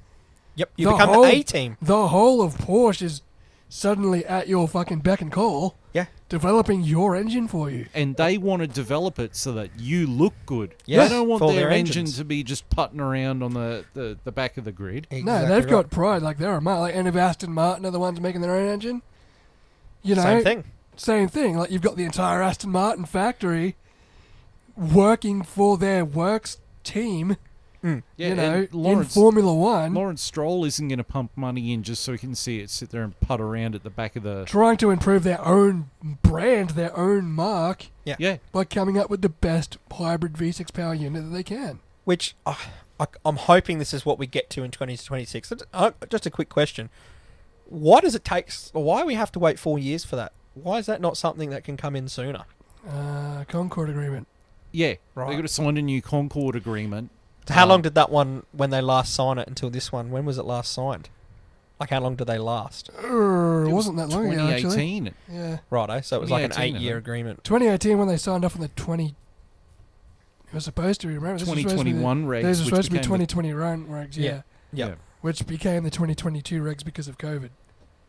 Yep. You The become whole- the A team. the whole of Porsche is suddenly at your fucking beck and call, Yeah. developing your engine for you. and they want to develop it so that you look good. Yes, They don't want for their their engine engines. to be just putting around on the back of the grid. No, they've got pride. Like, they're a like, and if Aston Martin are the ones making their own engine, you know, Same thing. Same thing. Like, you've got the entire Aston Martin factory working for their works team. Mm. Yeah, you know, and Lawrence, in Formula One, Lawrence Stroll isn't going to pump money in just so he can see it sit there and putt around at the back of the... trying to improve their own brand, their own mark, Yeah, by coming up with the best hybrid V6 power unit that they can. Which I'm hoping this is what we get to in 2026. Just a quick question. Why does it take... Why do we have to wait 4 years for that? Why is that not something that can come in sooner? Concord Agreement. yeah. Right. They got to sign a new Concord agreement. How long did that one, when they last signed it, until this one? When was it last signed? Like, how long did they last? It wasn't that long ago, actually. 2018. Yeah. Righto, so it was like an 2018, I 8-year think. agreement. 2018 when they signed off on the 20... It was supposed to be, remember? 2021 regs, These were which supposed to be became the- 2021 regs, yeah. Yeah. Yeah. Which became the 2022 regs because of COVID.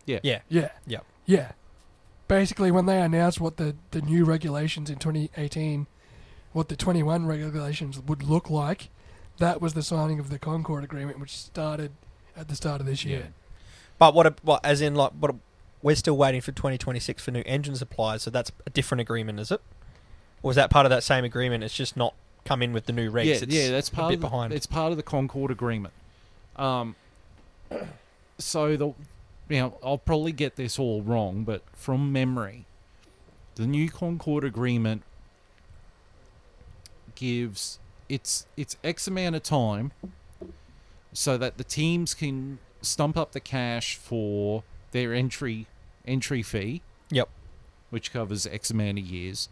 Yeah. Yeah. Yeah. Yeah. Basically, when they announced what the new regulations in 2018, what the 21 regulations would look like, that was the signing of the Concord Agreement, which started at the start of this year. But what as in, like, we're still waiting for 2026 for new engine suppliers, so that's a different agreement, is it? Or was that part of that same agreement? It's just not come in with the new regs. Yeah, it's that's a part bit of the, behind. It's part of the Concord agreement. So I'll probably get this all wrong, but from memory, the new Concord agreement gives it's X amount of time so that the teams can stump up the cash for their entry fee, Yep. which covers X amount of years.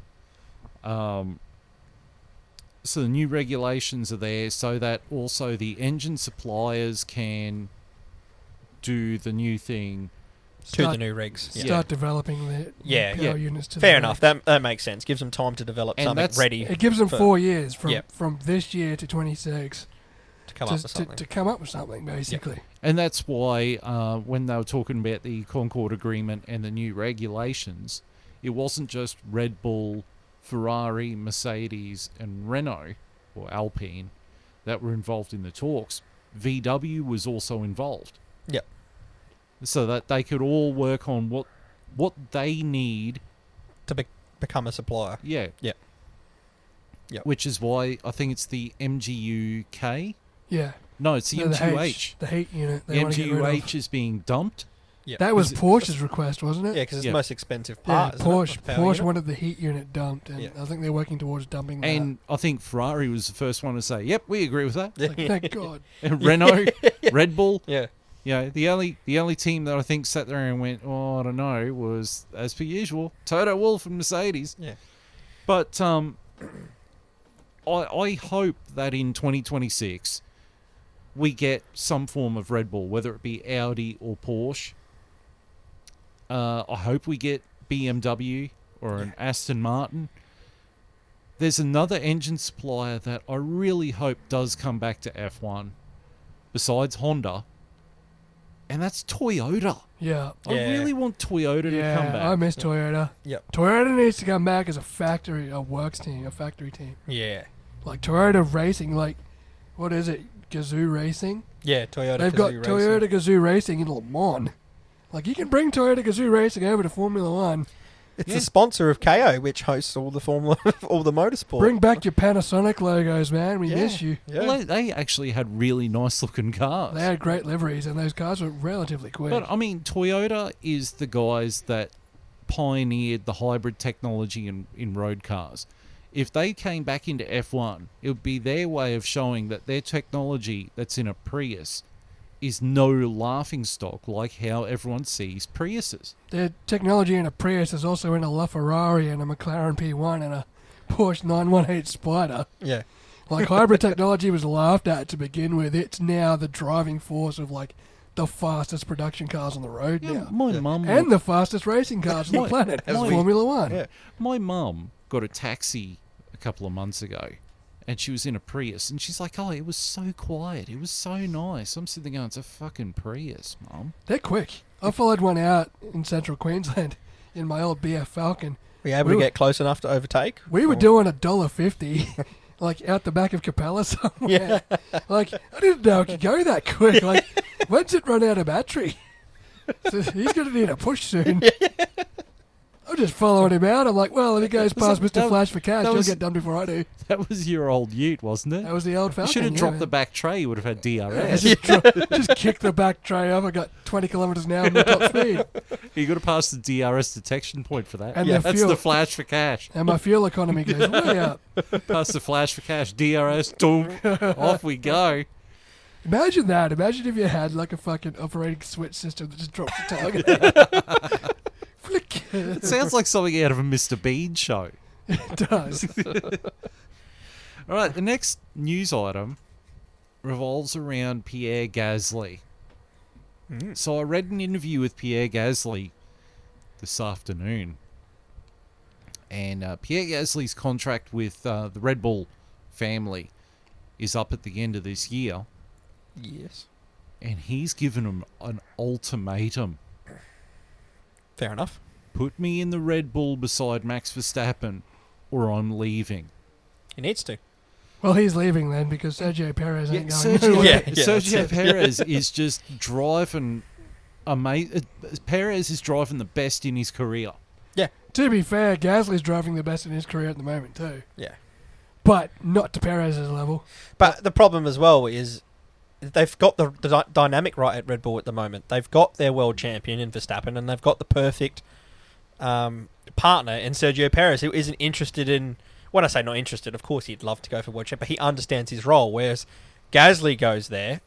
So the new regulations are there so that also the engine suppliers can do the new thing. To the new regs. Yeah. Start developing the Yeah, power yeah. units to Fair the enough. regs. That makes sense. Gives them time to develop And something that's- ready It gives them for- 4 years from Yep. this year to 26 to come up with something. to come up with something, basically. And that's why when they were talking about the Concord agreement and the new regulations, it wasn't just Red Bull, Ferrari, Mercedes, and Renault, or Alpine, that were involved in the talks. VW was also involved. Yep. So that they could all work on what they need To become a supplier. Yeah. Yep. Yep. Which is why I think it's the MGUK. Yeah. No, it's the No, MGUH. the heat unit. The They want to get rid of. MGUH is being dumped. Yep. That was Is it- Porsche's request, wasn't it? Yeah, because it's Yeah. the most expensive Yeah, part. isn't it? Porsche. The power Porsche unit. wanted the heat unit dumped, and Yeah. I think they're working towards dumping that. And I think Ferrari was the first one to say, yep, we agree with that. Like, thank God. And Renault, Red Bull. Yeah. Yeah, the only team that I think sat there and went, oh, I don't know, was, as per usual, Toto Wolff and Mercedes. Yeah. But I hope that in 2026 we get some form of Red Bull, whether it be Audi or Porsche. I hope we get BMW or an Aston Martin. There's another engine supplier that I really hope does come back to F1 besides Honda, and that's Toyota. Yeah. I Yeah. really want Toyota to come Yeah, back. I miss Toyota. Yep. Toyota needs to come back as a factory, a works team, a factory team. Yeah. Like Toyota Racing, like, what is it? Gazoo Racing? Yeah, Toyota. They've got Gazoo Toyota Racing. Gazoo Racing in Le Mans. Like, you can bring Toyota Gazoo Racing over to Formula One. It's Yeah. the sponsor of KO, which hosts all the Formula, all the motorsport. Bring back your Panasonic logos, man. We Yeah. miss you. Yeah. Well, they actually had really nice looking cars. They had great liveries, and those cars were relatively quick. But I mean, Toyota is the guys that pioneered the hybrid technology in road cars. If they came back into F1, it would be their way of showing that their technology that's in a Prius is no laughing stock like how everyone sees Priuses. Their technology in a Prius is also in a LaFerrari and a McLaren P1 and a Porsche 918 Spider. Yeah. Like, hybrid technology was laughed at to begin with. It's now the driving force of, like, the fastest production cars on the road Yeah, now. my mum And the fastest racing cars on the My- planet. as we- Formula One. Yeah. my mum got a taxi a couple of months ago, and she was in a Prius, and she's like, oh, it was so quiet, it was so nice. I'm sitting there going, it's a fucking Prius, Mum. They're quick. I followed one out in central Queensland in my old BF Falcon. Were you able We to were- get close enough to overtake? We were Or- doing $1.50, like, out the back of Capella somewhere. Like, I didn't know it could go that quick. Like, when's it run out of battery? So he's going to need a push soon. I'm just following him out. I'm like, well, if he goes past Mr. Flash for cash, that he'll was- get done before I do. That was your old ute, wasn't it? That was the old You Falcon. should have yeah, dropped man. the back tray, you would have had Yeah, DRS. just kicked the back tray off. I got 20 kilometres an hour on the top speed. You got to pass the DRS detection point for that. And Yeah, the That's fuel, the flash for cash. and my fuel economy goes way up. Pass the flash for cash. DRS, doom, off we go. Imagine that. Imagine if you had like a fucking operating switch system that just drops the target. Flick. It sounds like something out of a Mr. Bean show. It does. All right, the next news item revolves around Pierre Gasly. So I read an interview with Pierre Gasly this afternoon. And Pierre Gasly's contract with the Red Bull family is up at the end of this year. Yes. And he's given them an ultimatum. Fair enough. Put me in the Red Bull beside Max Verstappen or I'm leaving. He needs to. Well, he's leaving then because Sergio Perez ain't going Sergio, nowhere. Yeah, Sergio that's it. Perez is just driving amazing. Perez is driving the best in his career. To be fair, Gasly's driving the best in his career at the moment too. Yeah. But not to Perez's level. But the problem as well is they've got the dynamic right at Red Bull at the moment. They've got their world champion in Verstappen, and they've got the perfect partner in Sergio Perez, who isn't interested in... When I say not interested, of course he'd love to go for world champ, but he understands his role, whereas Gasly goes there.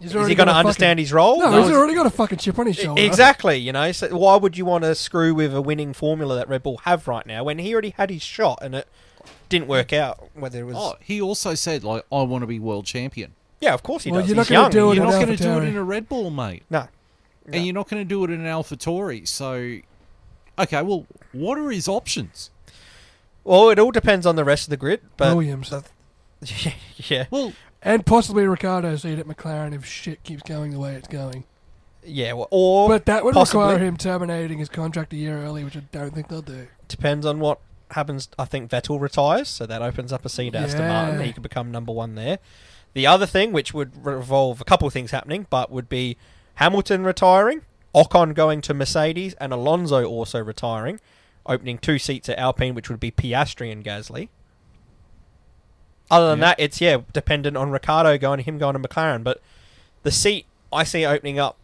He's Is already he going to got a understand his role? No, he's already got a fucking chip on his shoulder. Exactly, you know. So why would you want to screw with a winning formula that Red Bull have right now when he already had his shot and it didn't work out? Whether it was... Oh, he also said, like, I want to be world champion. Yeah, of course he Well, does. you're He's not gonna young. do it You're in not going to do it AlphaTauri. in a Red Bull, mate. No. And you're not going to do it in an AlphaTauri. So, okay, well, what are his options? Well, it all depends on the rest of the grid, but... Williams. Yeah. Well, And possibly Ricardo's seat at McLaren if shit keeps going the way it's going. Yeah, or But that would possibly, require him terminating his contract a year early, which I don't think they'll do. depends on what happens. I think Vettel retires, so that opens up a seat to Aston Martin. He could become number one there. The other thing, which would revolve a couple of things happening, but would be Hamilton retiring, Ocon going to Mercedes, and Alonso also retiring, opening 2 seats at Alpine, which would be Piastri and Gasly. Other than that, it's dependent on Ricciardo going to McLaren. But the seat I see opening up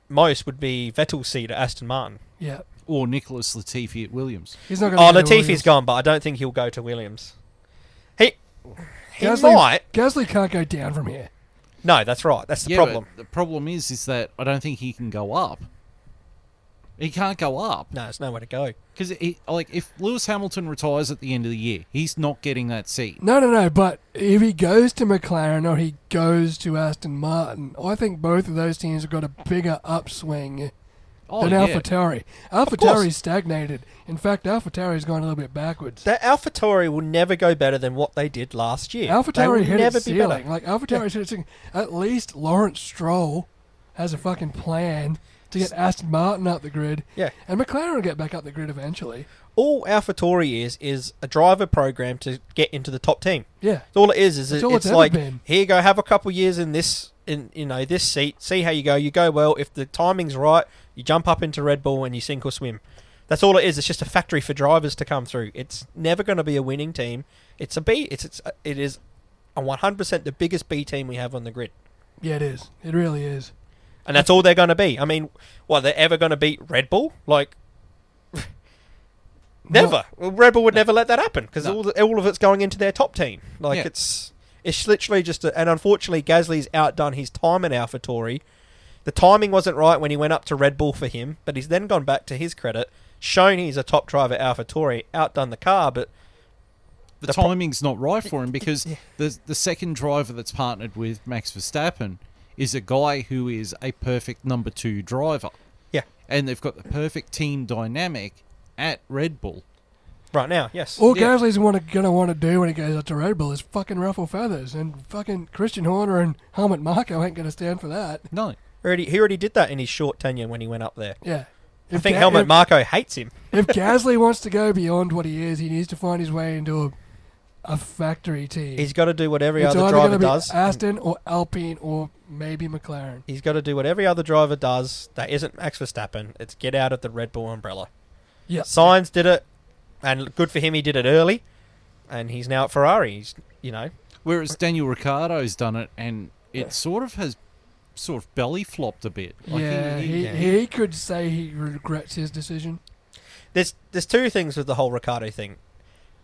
most would be Vettel's seat at Aston Martin. Yeah. Or Nicholas Latifi at Williams. He's not going to Latifi's gone, but I don't think he'll go to Williams. He Gasly, might. Gasly can't go down from here. No, that's right. That's the problem. But the problem is that I don't think he can go up. He can't go up. No, there's nowhere to go. Because if Lewis Hamilton retires at the end of the year, he's not getting that seat. No. But if he goes to McLaren or he goes to Aston Martin, I think both of those teams have got a bigger upswing than AlphaTauri. AlphaTauri's stagnated. In fact, AlphaTauri's gone a little bit backwards. That AlphaTauri will never go better than what they did last year. AlphaTauri hit never its be better. ceiling. Like AlphaTauri's hit its ceiling. At least Lawrence Stroll has a fucking plan to get Aston Martin up the grid. Yeah. And McLaren will get back up the grid eventually. All AlphaTauri is a driver program to get into the top team. Yeah. That's all it is. That's all It's it's like, ever been. here you go, have a couple years in this seat, see how you go. You go well. If the timing's right, you jump up into Red Bull and you sink or swim. That's all it is. It's just a factory for drivers to come through. It's never going to be a winning team. It is 100% the biggest B team we have on the grid. Yeah, it is. It really is. And that's all they're going to be. I mean, they're ever going to beat Red Bull? Like, never. Well, Red Bull would never let that happen because all of it's going into their top team. Like, it's literally just and unfortunately, Gasly's outdone his time in AlphaTauri. The timing wasn't right when he went up to Red Bull for him, but he's then gone back to his credit, shown he's a top driver at AlphaTauri, outdone the car, but the timing's not right for him because the second driver that's partnered with Max Verstappen is a guy who is a perfect number 2 driver. Yeah. And they've got the perfect team dynamic at Red Bull. Right now, yes. All Gasly's going to want to do when he goes up to Red Bull is fucking ruffle feathers, and fucking Christian Horner and Helmut Marko ain't going to stand for that. No. He already did that in his short tenure when he went up there. Yeah. I think Helmut Marko hates him. If Gasly wants to go beyond what he is, he needs to find his way into a factory team. He's got to do what every It's other either driver gonna be does. Aston or Alpine or maybe McLaren. He's got to do what every other driver does that isn't Max Verstappen. It's get out of the Red Bull umbrella. Yeah. Sainz did it, and good for him, he did it early, and he's now at Ferrari. He's, Whereas Daniel Ricciardo's done it, and it sort of belly flopped a bit. Like he could say he regrets his decision. There's 2 things with the whole Ricciardo thing.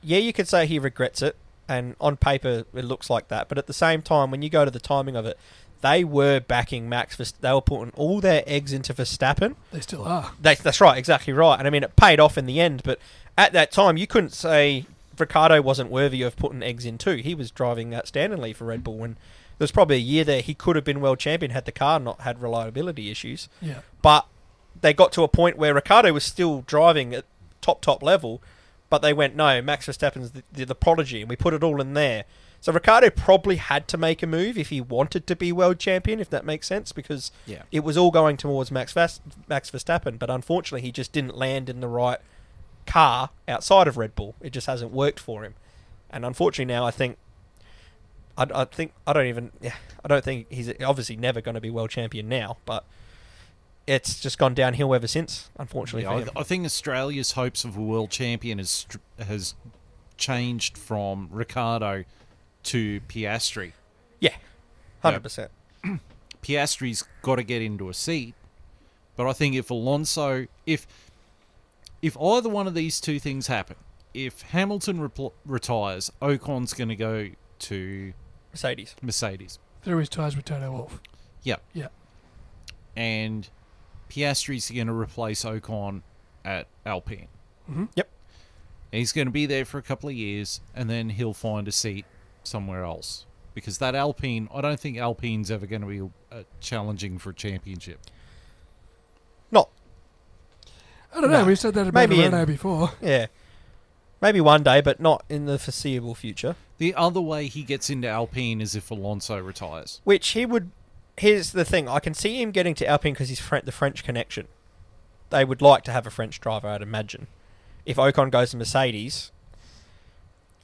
Yeah, you could say he regrets it, and on paper it looks like that. But at the same time, when you go to the timing of it, they were backing Max. They were putting all their eggs into Verstappen. They still are. That's right, exactly right. And I mean, it paid off in the end. But at that time, you couldn't say Ricciardo wasn't worthy of putting eggs in too. He was driving outstandingly for Red Bull, and there was probably a year there he could have been world champion had the car not had reliability issues. Yeah. But they got to a point where Ricciardo was still driving at top level, but they went, no, Max Verstappen's the prodigy, and we put it all in there. So Ricciardo probably had to make a move if he wanted to be world champion, if that makes sense, because it was all going towards Max Verstappen, but unfortunately he just didn't land in the right car outside of Red Bull. It just hasn't worked for him. And unfortunately now I don't think he's obviously never going to be world champion now, but it's just gone downhill ever since, unfortunately for him. I think Australia's hopes of a world champion has changed from Ricciardo to Piastri. Yeah, 100%. Piastri's got to get into a seat, but I think if Alonso, if either one of these 2 things happen, if Hamilton retires, Ocon's going to go to Mercedes. Through his ties with Toto Wolff. Yep. Yeah. And Piastri's going to replace Ocon at Alpine. Mm-hmm. Yep. He's going to be there for a couple of years, and then he'll find a seat somewhere else. Because that Alpine, I don't think Alpine's ever going to be challenging for a championship. Not. I don't know. We've said that about Renault before. Yeah. Maybe one day, but not in the foreseeable future. The other way he gets into Alpine is if Alonso retires. Which he would here's the thing. I can see him getting to Alpine because he's the French connection. They would like to have a French driver, I'd imagine. If Ocon goes to Mercedes,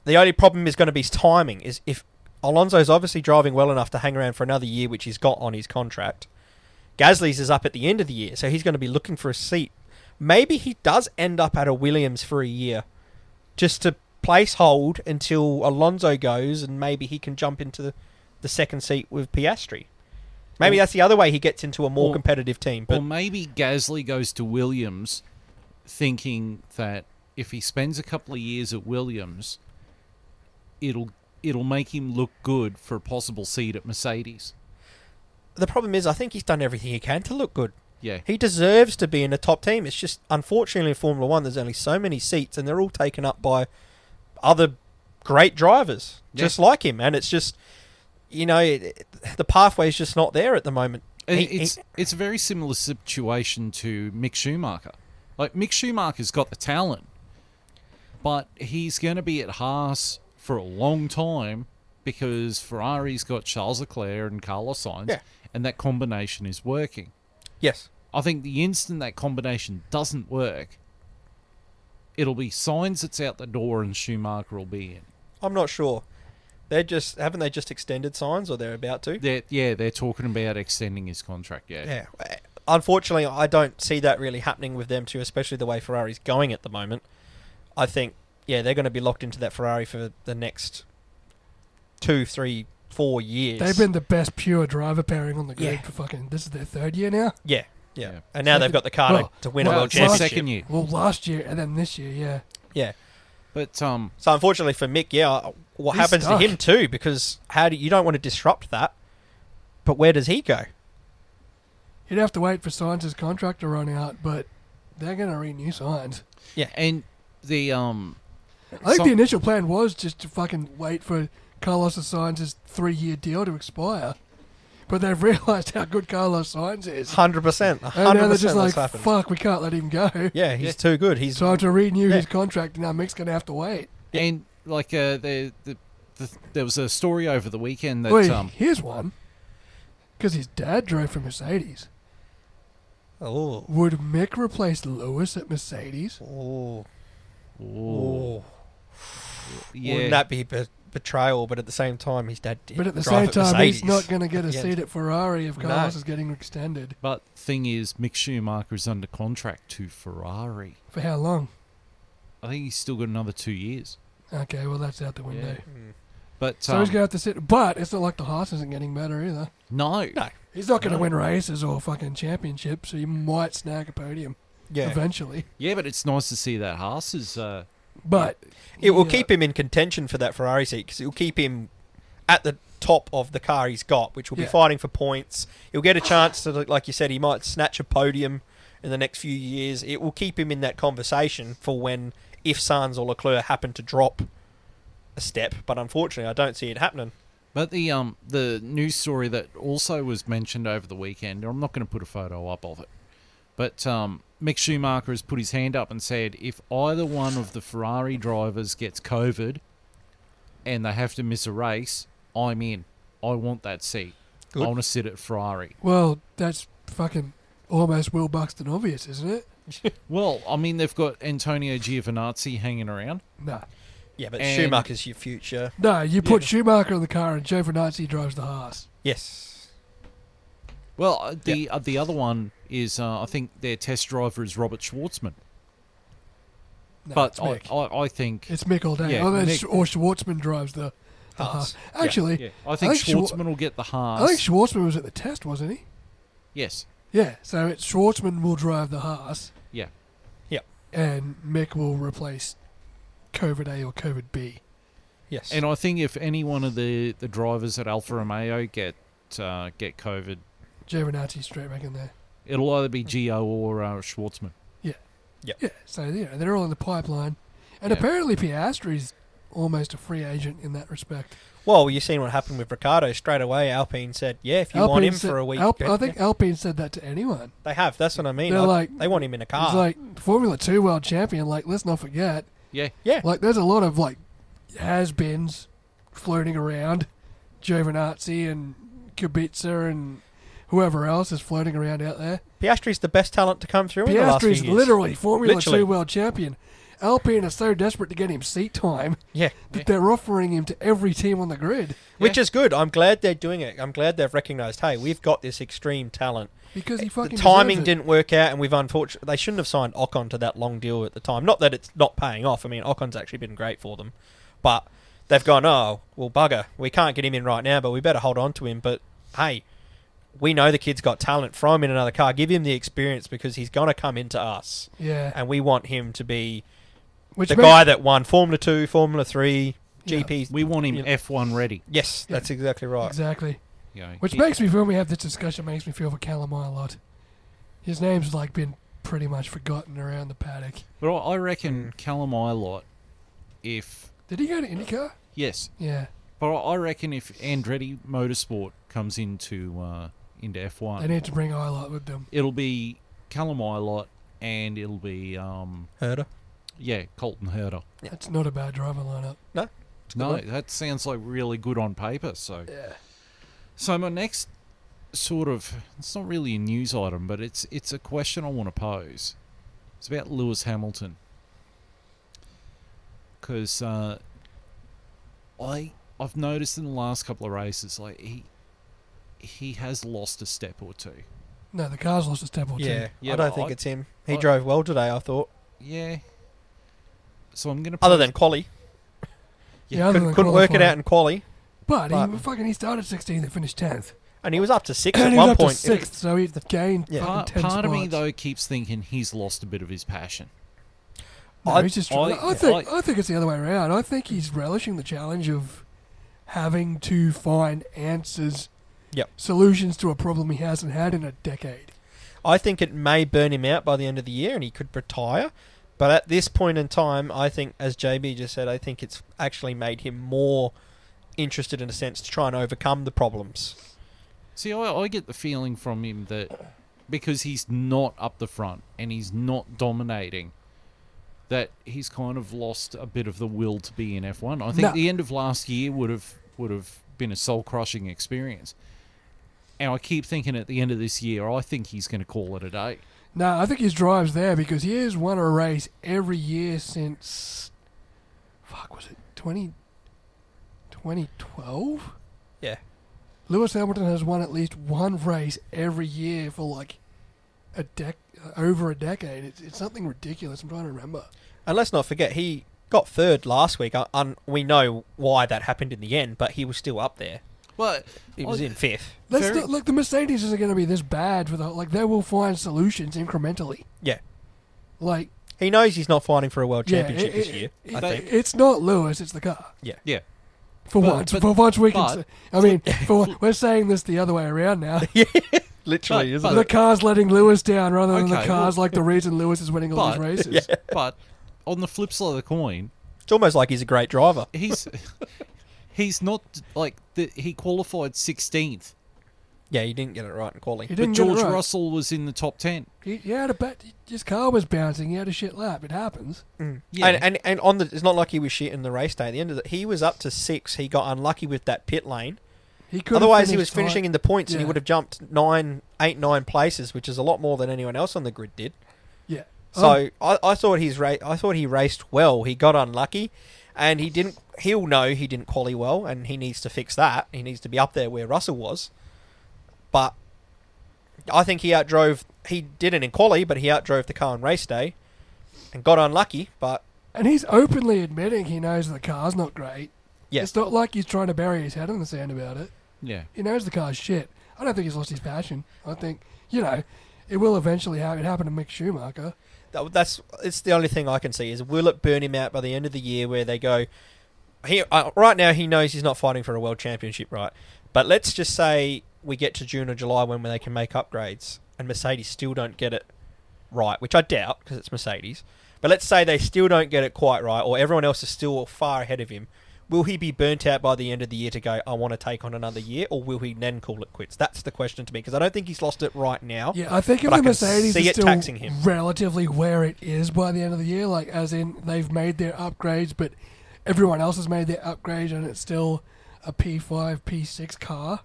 the only problem is going to be his timing. Is if Alonso's obviously driving well enough to hang around for another year, which he's got on his contract. Gasly's is up at the end of the year, so he's going to be looking for a seat. Maybe he does end up at a Williams for a year, just to place hold until Alonso goes, and maybe he can jump into the second seat with Piastri. Maybe that's the other way he gets into a more competitive team. But or maybe Gasly goes to Williams thinking that if he spends a couple of years at Williams, it'll make him look good for a possible seat at Mercedes. the problem is, I think he's done everything he can to look good. Yeah. He deserves to be in the top team. It's just, unfortunately, in Formula One, there's only so many seats, and they're all taken up by other great drivers, just like him. And it's just, you know, the pathway is just not there at the moment. It's a very similar situation to Mick Schumacher. Like, Mick Schumacher's got the talent, but he's going to be at Haas for a long time because Ferrari's got Charles Leclerc and Carlos Sainz, and that combination is working. Yes. I think the instant that combination doesn't work, it'll be Sainz that's out the door and Schumacher will be in. I'm not sure. Haven't they just extended Sainz, or they're about to? They're talking about extending his contract, Yeah. Unfortunately, I don't see that really happening with them too, especially the way Ferrari's going at the moment. I think, they're going to be locked into that Ferrari for the next 2, 3, 4 years. They've been the best pure driver pairing on the grid for fucking... This is their third year now? Yeah. And now they've got the car to win a world championship. Second year. Well, last year and then this year, Yeah. But So unfortunately for Mick, what happens stuck. to him too? Because you don't want to disrupt that. But where does he go? You'd have to wait for Sainz's contract to run out, but they're going to renew Sainz. Yeah. And the I think the initial plan was just to fucking wait for Carlos Sainz's 3-year deal to expire. But they've realised how good Carlos Sainz is. 100%. 100% And now they're just like, happened. fuck, we can't let him go. Yeah, he's too good. He's So to renew his contract, now Mick's going to have to wait. and like there was a story over the weekend that Wait, here's one. Because his dad drove for Mercedes. Oh. Would Mick replace Lewis at Mercedes? Oh. oh, yeah. Wouldn't that be betrayal? But at the same time, his dad did. But at the drive same time, Mercedes. he's not going to get a Yeah. seat at Ferrari if No. Carlos is getting extended. But thing is, Mick Schumacher is under contract to Ferrari. For how long? I think he's still got another 2 years. Okay, well, that's out the window. Mm. But So he's going to have to sit. But it's not like the Haas isn't getting better either. no. He's not going to win races or fucking championships, so you might snag a podium eventually. Yeah, but it's nice to see that Haas is. But It will keep him in contention for that Ferrari seat because it will keep him at the top of the car he's got, which will be fighting for points. He'll get a chance to, like you said, he might snatch a podium in the next few years. It will keep him in that conversation for when, if Sainz or Leclerc happen to drop a step. But unfortunately, I don't see it happening. But the news story that also was mentioned over the weekend, I'm not going to put a photo up of it, but Mick Schumacher has put his hand up and said, if either one of the Ferrari drivers gets COVID and they have to miss a race, I'm in. I want that seat. Good. I want to sit at Ferrari. well, that's fucking almost Will Buxton obvious, isn't it? Well, I mean, they've got Antonio Giovinazzi hanging around. No. Yeah, but And- Schumacher's your future. No, you put Schumacher in the car and Giovinazzi drives the Haas. Yes. Well, the other one is, I think their test driver is Robert Schwartzman. No, But it's Mick. I think... It's Mick all day. Yeah, Mick. Mick. Or Schwartzman drives the Haas. Actually, Yeah, I think Schwar- Schwartzman will get the Haas. I think Schwartzman was at the test, wasn't he? Yes. Yeah, so it's Schwartzman will drive the Haas Yeah. and Mick will replace COVID A or COVID B. Yes. And I think if any one of the drivers at Alfa Romeo get COVID, Giovinazzi straight back in there. it'll either be Gio or Schwartzman. Yeah, so they're all in the pipeline. And Yeah. apparently Piastri's almost a free agent in that respect. Well, you've seen what happened with Ricciardo. Straight away, Alpine said, if you want him for a week. I think Alpine said that to anyone. They have. That's what I mean. They're They want him in a car. It's like Formula 2 world champion, like, let's not forget. Yeah. yeah. Like, there's a lot of, like, has-beens floating around. Giovinazzi and Kubica and whoever else is floating around out there. Piastri's the best talent to come through in the last few Piastri's years. literally Formula Literally. 2 world champion. Alpine are so desperate to get him seat time Yeah. that they're offering him to every team on the grid Which is good. I'm glad they're doing it. I'm glad they've recognised, hey, we've got this extreme talent. because he The fucking timing deserves it. didn't work out, and we've unfortunately... They shouldn't have signed Ocon to that long deal at the time. Not that it's not paying off. I mean, Ocon's actually been great for them. But they've gone, oh, well, bugger. We can't get him in right now, but we better hold on to him. But, hey, we know the kid's got talent. Throw him in another car. Give him the experience because he's going to come into us. Yeah. And we want him to be Which the makes- guy that won Formula 2, Formula 3, Yeah. GPs. We want him Yeah. F1 ready. Yes, that's exactly right. Exactly. You know, Which he- makes me feel, when we have this discussion, makes me feel for Calamai a lot. His name's like been pretty much forgotten around the paddock. But I reckon Callum Ilott, if... Did he go to IndyCar? Yes. Yeah. But I reckon if Andretti Motorsport comes into F1, They need to bring Ilott with them. it'll be Callum Ilott and it'll be, Herder. Colton Herder. Yeah. That's not a bad driver lineup. No? No, that sounds like really good on paper. So, Yeah. so my next sort of, it's not really a news item, but it's a question I want to pose. It's about Lewis Hamilton. Because I've noticed in the last couple of races, like he has lost a step or two. No, the car's lost a step or two. Yeah, Yeah, I don't but think I- it's him. He I- drove well today, I thought. Yeah. So I'm gonna Other pose- than quali. Yeah, other than Couldn't work it qualifying. out in quali. But But- he started 16th and finished 10th. And he was up to 6 And at he was one up point. to 6th, so he's gained Yeah. fucking part, 10 part of me spots. though keeps thinking he's lost a bit of his passion. No, he's just trying. I- I think it's the other way around. I think he's relishing the challenge of having to find answers, Yep. solutions to a problem he hasn't had in a decade. I think it may burn him out by the end of the year and he could retire. But at this point in time, I think, as JB just said, I think it's actually made him more interested in a sense to try and overcome the problems. See, I get the feeling from him that because he's not up the front and he's not dominating, that he's kind of lost a bit of the will to be in F1. I think No. the end of last year would have been a soul-crushing experience. And I keep thinking at the end of this year, I think he's going to call it a day. No, I think his drive's there because he has won a race every year since... Fuck, was it 2012? Yeah. Lewis Hamilton has won at least one race every year for like over a decade. It's something ridiculous. I'm trying to remember. And let's not forget, he got third last week. We know why that happened in the end, but he was still up there. Well, He was in fifth. Look, the Mercedes isn't going to be this bad for they will find solutions incrementally. Yeah. Like, He knows he's not fighting for a world Yeah, championship this year, I think. it's not Lewis, it's the car. yeah. For But- once we can. but- Say, I mean, we're saying this the other way around now. Literally, But- isn't The it? car's letting Lewis down rather than the Okay, car's well- like the reason Lewis is winning all these But- races. Yeah. But on the flip side of the coin, It's almost like he's a great driver. he's not like he qualified 16th, Yeah, he didn't get it right in quali. He but didn't get it George right. Russell was in the top 10. He had a bet. His car was bouncing. He had a shit lap. It happens. Yeah. And on the, it's not like he was shit in the race day. At the end of it, he was up to 6. He got unlucky with that pit lane. He could. Otherwise, he was finishing in the points, and he Yeah. would have jumped 8, 9 places, which is a lot more than anyone else on the grid did. Yeah. So I thought I thought he raced well. He got unlucky, and he didn't. He'll know he didn't quali well, and he needs to fix that. He needs to be up there where Russell was. But I think he outdrove. He didn't in quali, but he outdrove the car on race day, and got unlucky. But And he's openly admitting he knows the car's not great. yeah, It's not like he's trying to bury his head in the sand about it. Yeah. He knows the car's shit. I don't think he's lost his passion. I think, it will eventually happen. It happened to Mick Schumacher. it's the only thing I can see is will it burn him out by the end of the year where they go. Right now he knows he's not fighting for a world championship, right? But let's just say we get to June or July when they can make upgrades and Mercedes still don't get it right, which I doubt because it's Mercedes. But let's say they still don't get it quite right or everyone else is still far ahead of him. Will he be burnt out by the end of the year to go, I want to take on another year, or will he then call it quits? That's the question to me because I don't think he's lost it right now. Yeah, I think if But I the can Mercedes see is it still taxing him. relatively where it is by the end of the year, like as in they've made their upgrades, but everyone else has made their upgrades and it's still a P5, P6 car,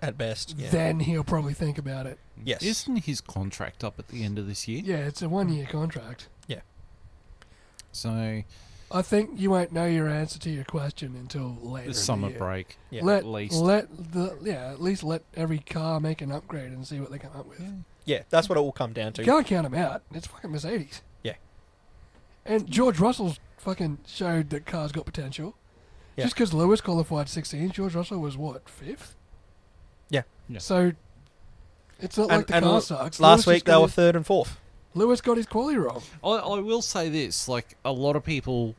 At best, yeah. then he'll probably think about it. Yes. Isn't his contract up at the end of this year? Yeah, it's a 1-year contract. Yeah. So I think you won't know your answer to your question until later. the summer in the year. break, Yeah. at least. At least let every car make an upgrade and see what they come up with. Yeah, that's what it will come down to. You can't count them out. It's fucking Mercedes. Yeah. And George Russell's fucking showed that cars got potential. Yeah. Just because Lewis qualified 16, George Russell was what, 5th? Yeah. Yeah. So it's not like the car sucks. Last Lewis week just they got were his- 3rd and 4th. Lewis got his quali wrong. I will say this, like, a lot of people,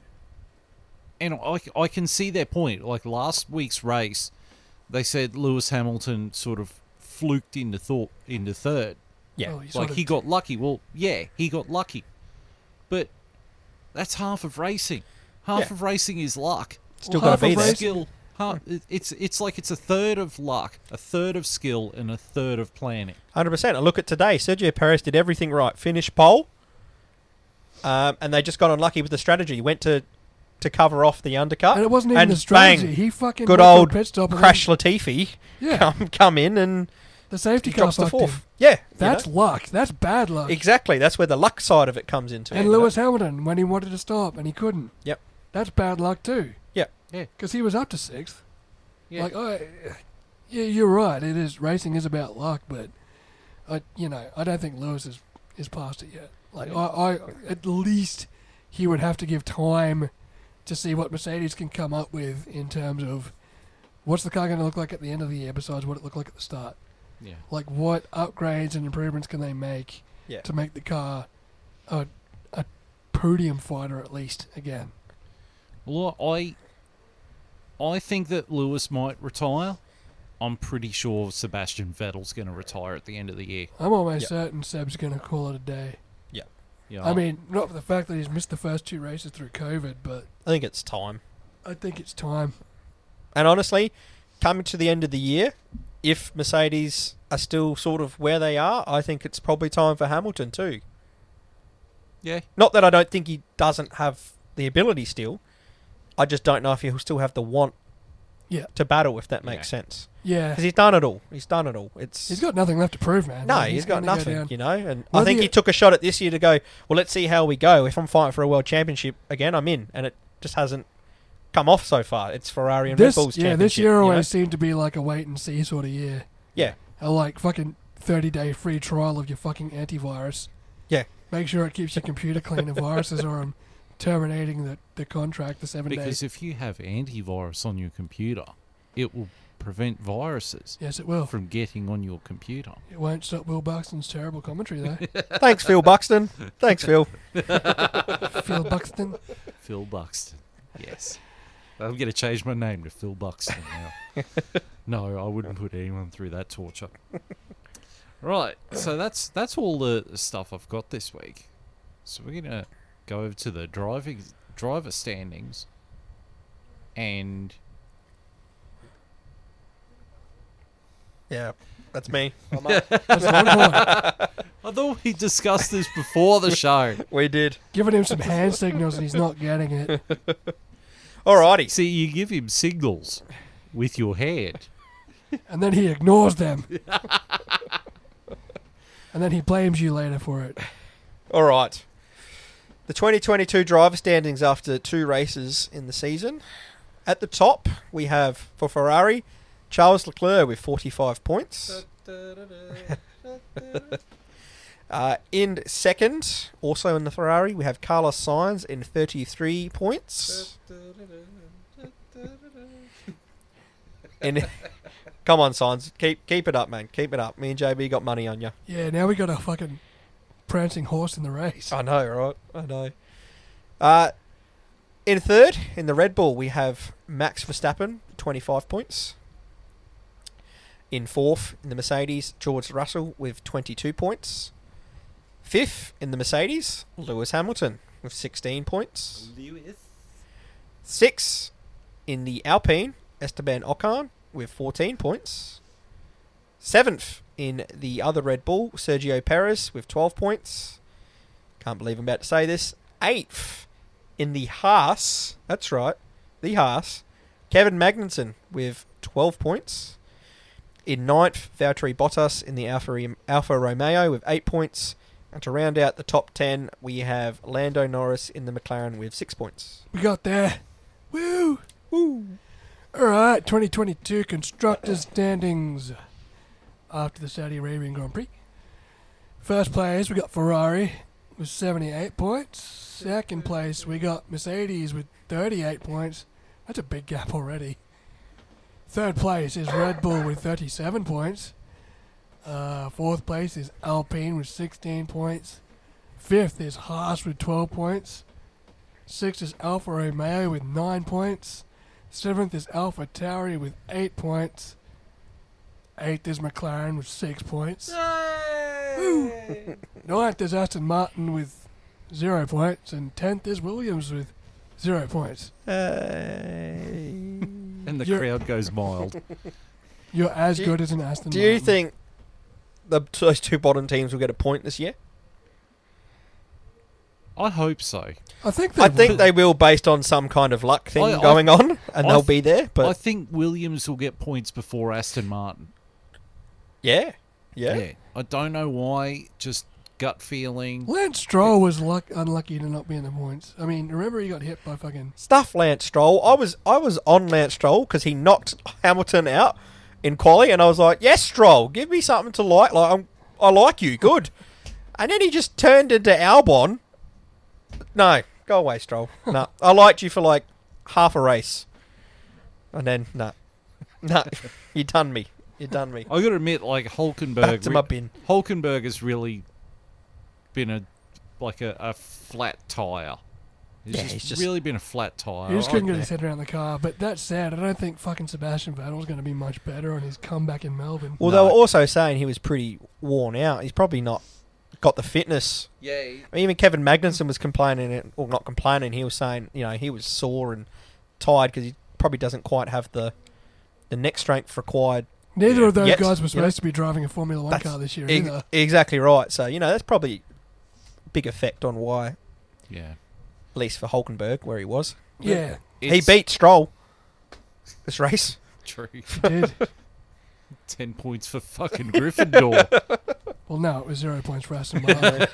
and I can see their point. Like, last week's race, they said Lewis Hamilton sort of fluked into third. Yeah. Well, Like, he got lucky. Well, yeah, he got lucky. But that's half of racing. Half Yeah. of racing is luck. Still Well, got to half be of there. racing- Skill. It's like it's a third of luck, a third of skill, and a third of planning. 100%. And look at today. Sergio Perez did everything right. Finished pole. And they just got unlucky with the strategy. Went to cover off the undercut. And it wasn't even and the strategy. bang, He fucking good went for a old pit stop and Crash Latifi then- Yeah, come in and the safety he car drops to fucked him. 4th. Yeah. That's luck. That's bad luck. exactly. That's where the luck side of it comes into. And you know? Lewis Hamilton, when he wanted to stop and he couldn't. Yep. That's bad luck too. Yeah. Yeah. Because he was up to 6th. Yeah. Yeah, you're right. It is racing is about luck, but I don't think Lewis is past it yet. Like I at least he would have to give time to see what Mercedes can come up with in terms of what's the car going to look like at the end of the year besides what it looked like at the start. Yeah. Like what upgrades and improvements can they make Yeah. to make the car a podium fighter at least again. Well, I think that Lewis might retire. I'm pretty sure Sebastian Vettel's going to retire at the end of the year. I'm almost Yep. certain Seb's going to call it a day. Yeah. I mean, not for the fact that he's missed the first 2 races through COVID, but I think it's time. I think it's time. And honestly, coming to the end of the year, if Mercedes are still sort of where they are, I think it's probably time for Hamilton too. yeah. Not that I don't think he doesn't have the ability still. I just don't know if he'll still have the want Yeah. to battle, if that makes Yeah. sense. Yeah. Because he's done it all. He's done it all. He's got nothing left to prove, man. No, Like, he's got gonna go nothing, down. you know. And I Whether think you- he took a shot at this year to go, well, let's see how we go. If I'm fighting for a world championship again, I'm in. And it just hasn't come off so far. It's Ferrari and Red Bull's championship. this year you know? always seemed to be like a wait and see sort of year. Yeah. A like fucking 30-day free trial of your fucking antivirus. Yeah. Make sure it keeps your computer clean of viruses or I'm terminating the contract, the 7 Because days. if you have antivirus on your computer, it will prevent viruses Yes, it will. from getting on your computer. It won't stop Will Buxton's terrible commentary, though. Thanks, Phil Buxton. Thanks, Phil. Phil Buxton. Phil Buxton. Yes. I'm going to change my name to Phil Buxton now. No, I wouldn't put anyone through that torture. Right, so that's all the stuff I've got this week. So we're going to go over to the driver standings and Yeah, that's me. That's one point. I thought we discussed this before the show. We did. Giving him some hand signals and he's not getting it. Alrighty. See, you give him signals with your hand. And then he ignores them. And then he blames you later for it. All right. The 2022 driver standings after 2 races in the season. At the top, we have, for Ferrari, Charles Leclerc with 45 points. In second, also in the Ferrari, we have Carlos Sainz in 33 points. Come on, Sainz. Keep it up, man. Keep it up. Me and JB got money on you. Yeah, now we got a fucking prancing horse in the race. I know, right? I know. In third, in the Red Bull, we have Max Verstappen, 25 points. In fourth, in the Mercedes, George Russell with 22 points. Fifth, in the Mercedes, Lewis Hamilton with 16 points. Sixth, in the Alpine, Esteban Ocon with 14 points. Seventh, in the other Red Bull, Sergio Perez with 12 points. Can't believe I'm about to say this. Eighth, in the Haas, that's right, the Haas, Kevin Magnussen with 12 points. In ninth, Valtteri Bottas in the Alfa Romeo with 8 points. And to round out the top 10, we have Lando Norris in the McLaren with 6 points. We got there. Woo! Woo! All right, 2022 Constructors Standings after the Saudi Arabian Grand Prix. First place, we got Ferrari with 78 points. Second place, we got Mercedes with 38 points. That's a big gap already. Third place is Red Bull with 37 points. Fourth place is Alpine with 16 points. Fifth is Haas with 12 points. Sixth is Alfa Romeo with 9 points. Seventh is Alpha Tauri with 8 points. Eighth is McLaren with 6 points. Ninth is Aston Martin with 0 points. And 10th is Williams with 0 points. And the crowd goes mild. You're as good as an Aston Do Martin. you think those two bottom teams will get a point this year? I hope so. I think they will based on some kind of luck thing going on, and they'll be there. But I think Williams will get points before Aston Martin. Yeah. I don't know why, just gut feeling. Lance Stroll was unlucky to not be in the points. I mean, remember he got hit by fucking... Stuff Lance Stroll. I was on Lance Stroll because he knocked Hamilton out in quali, and I was like, yes, Stroll, give me something to like. I like you, good. And then he just turned into Albon. No, go away, Stroll. No, I liked you for like half a race, and then no, you done me. I got to admit, like Hulkenberg, back to my bin. Hulkenberg has really been a flat tire. He's just really been a flat tire. He just couldn't get his head around the car. But that said, I don't think fucking Sebastian Vettel's going to be much better on his comeback in Melbourne. Well, they were also saying he was pretty worn out. He's probably not got the fitness. Yeah. I mean, even Kevin Magnussen was complaining, or not complaining. He was saying, he was sore and tired because he probably doesn't quite have the neck strength required. Neither of those guys were supposed to be driving a Formula One car this year either. Exactly right. So, that's probably a big effect on why. Yeah. At least for Hulkenberg, where he was. Yeah. He beat Stroll this race. True. He did. 10 points for fucking Gryffindor. Well, no, it was 0 points for Aston Martin.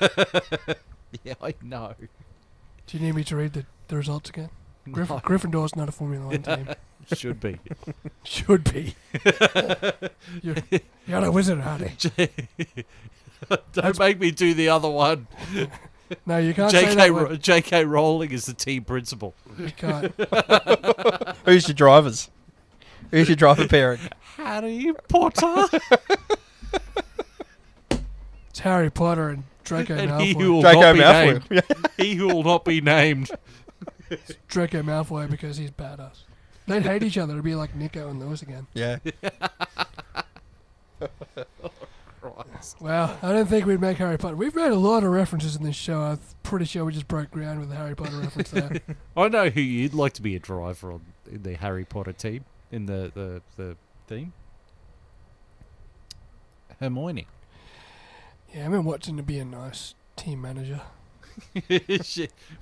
Yeah, I know. Do you need me to read the results again? No. Gryffindor's not a Formula One team. Should be. Should be. You're not a wizard, Hardy. Don't make me do the other one. No, you can't say that word. J.K. Rowling is the team principal. You can't. Who's your drivers? Who's your driver pairing? Harry Potter. It's Harry Potter and Draco And Malfoy. he who will Draco not be Malfoy. named. He who will not be named. Draco Malfoy because he's badass. They'd hate each other. It'd be like Nico and Lewis again. Yeah. Well, I don't think we'd make Harry Potter. We've made a lot of references in this show. I'm pretty sure we just broke ground with the Harry Potter reference there. I know who you'd like to be a driver in the Harry Potter team, in the theme. Hermione. Yeah, I've been watching to be a nice team manager.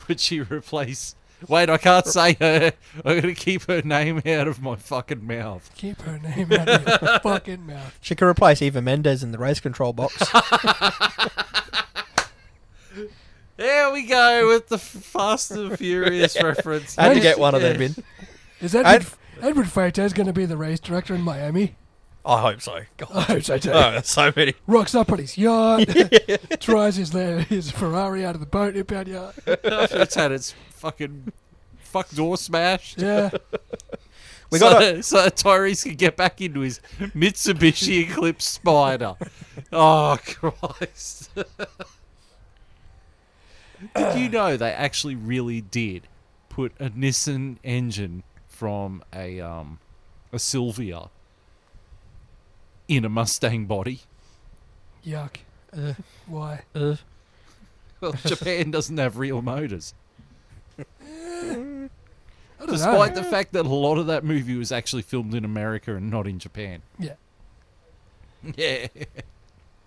Would she replace... Wait, I can't say her. I'm going to keep her name out of my fucking mouth. Keep her name out of your fucking mouth. She could replace Eva Mendes in the race control box. There we go with the Fast and Furious reference. I had to get one of them in. Is Edward Freitas going to be the race director in Miami? I hope so. God. I hope so too. Oh, so many. Rocks up on his yacht, tries his Ferrari out of the boat impound yard. It's had its fucking door smashed. Yeah. So Tyrese can get back into his Mitsubishi Eclipse Spider. Oh, Christ. Did you know they actually really did put a Nissan engine from a Silvia in a Mustang body? Yuck. Why? Well, Japan doesn't have real motors. I don't Despite know. the fact that a lot of that movie was actually filmed in America and not in Japan. Yeah. Yeah.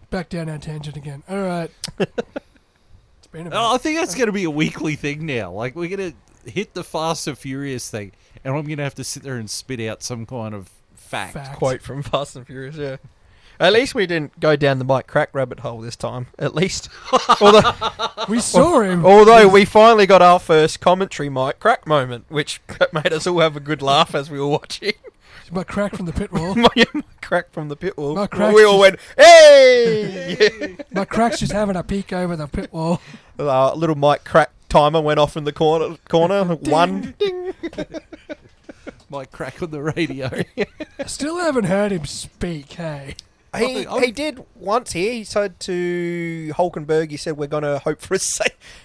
Back down our tangent again. All right. It's been a minute. I think that's going to be a weekly thing now. Like, we're going to hit the Fast and Furious thing, and I'm going to have to sit there and spit out some kind of Fact. Quote from Fast and Furious, yeah. At least we didn't go down the Mike Crack rabbit hole this time. At least. We saw him. Although we finally got our first commentary Mike Crack moment, which made us all have a good laugh as we were watching. My crack from the pit wall. My crack from the pit wall. My crack's We all went, hey! My crack's just having a peek over the pit wall. Little Mike Crack timer went off in the corner. One. Ding. Mike Crack on the radio. I still haven't heard him speak, hey. He did once here. He said to Hulkenberg, he said, we're going to hope for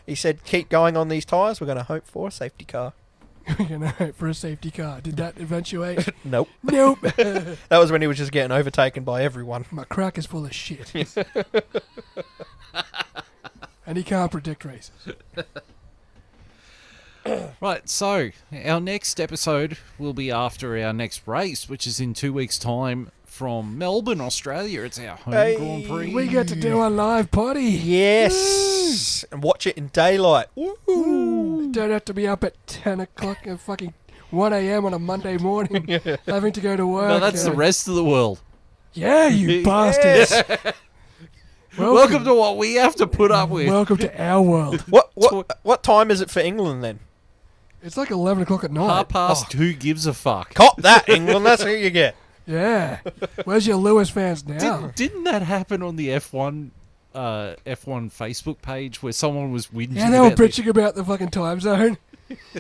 he said, keep going on these tyres. We're going to hope for a safety car. We're going to hope for a safety car. Did that eventuate? Nope. Nope. That was when he was just getting overtaken by everyone. My crack is full of shit. And he can't predict races. Right, so our next episode will be after our next race, which is in 2 weeks' time from Melbourne, Australia. It's our home Grand Prix. We get to do a live potty. Yes. And watch it in daylight. Woo. Don't have to be up at 10 o'clock at fucking 1 a.m. on a Monday morning having to go to work. No, that's the rest of the world. Yeah, you bastards. Welcome to what we have to put up with. Welcome to our world. What time is it for England then? It's like 11 o'clock at night. 2:30. Who gives a fuck? Cop that, England. That's what you get. Yeah. Where's your Lewis fans now? Didn't that happen on the F1 Facebook page where someone was whinging? Yeah, they were bitching about the fucking time zone.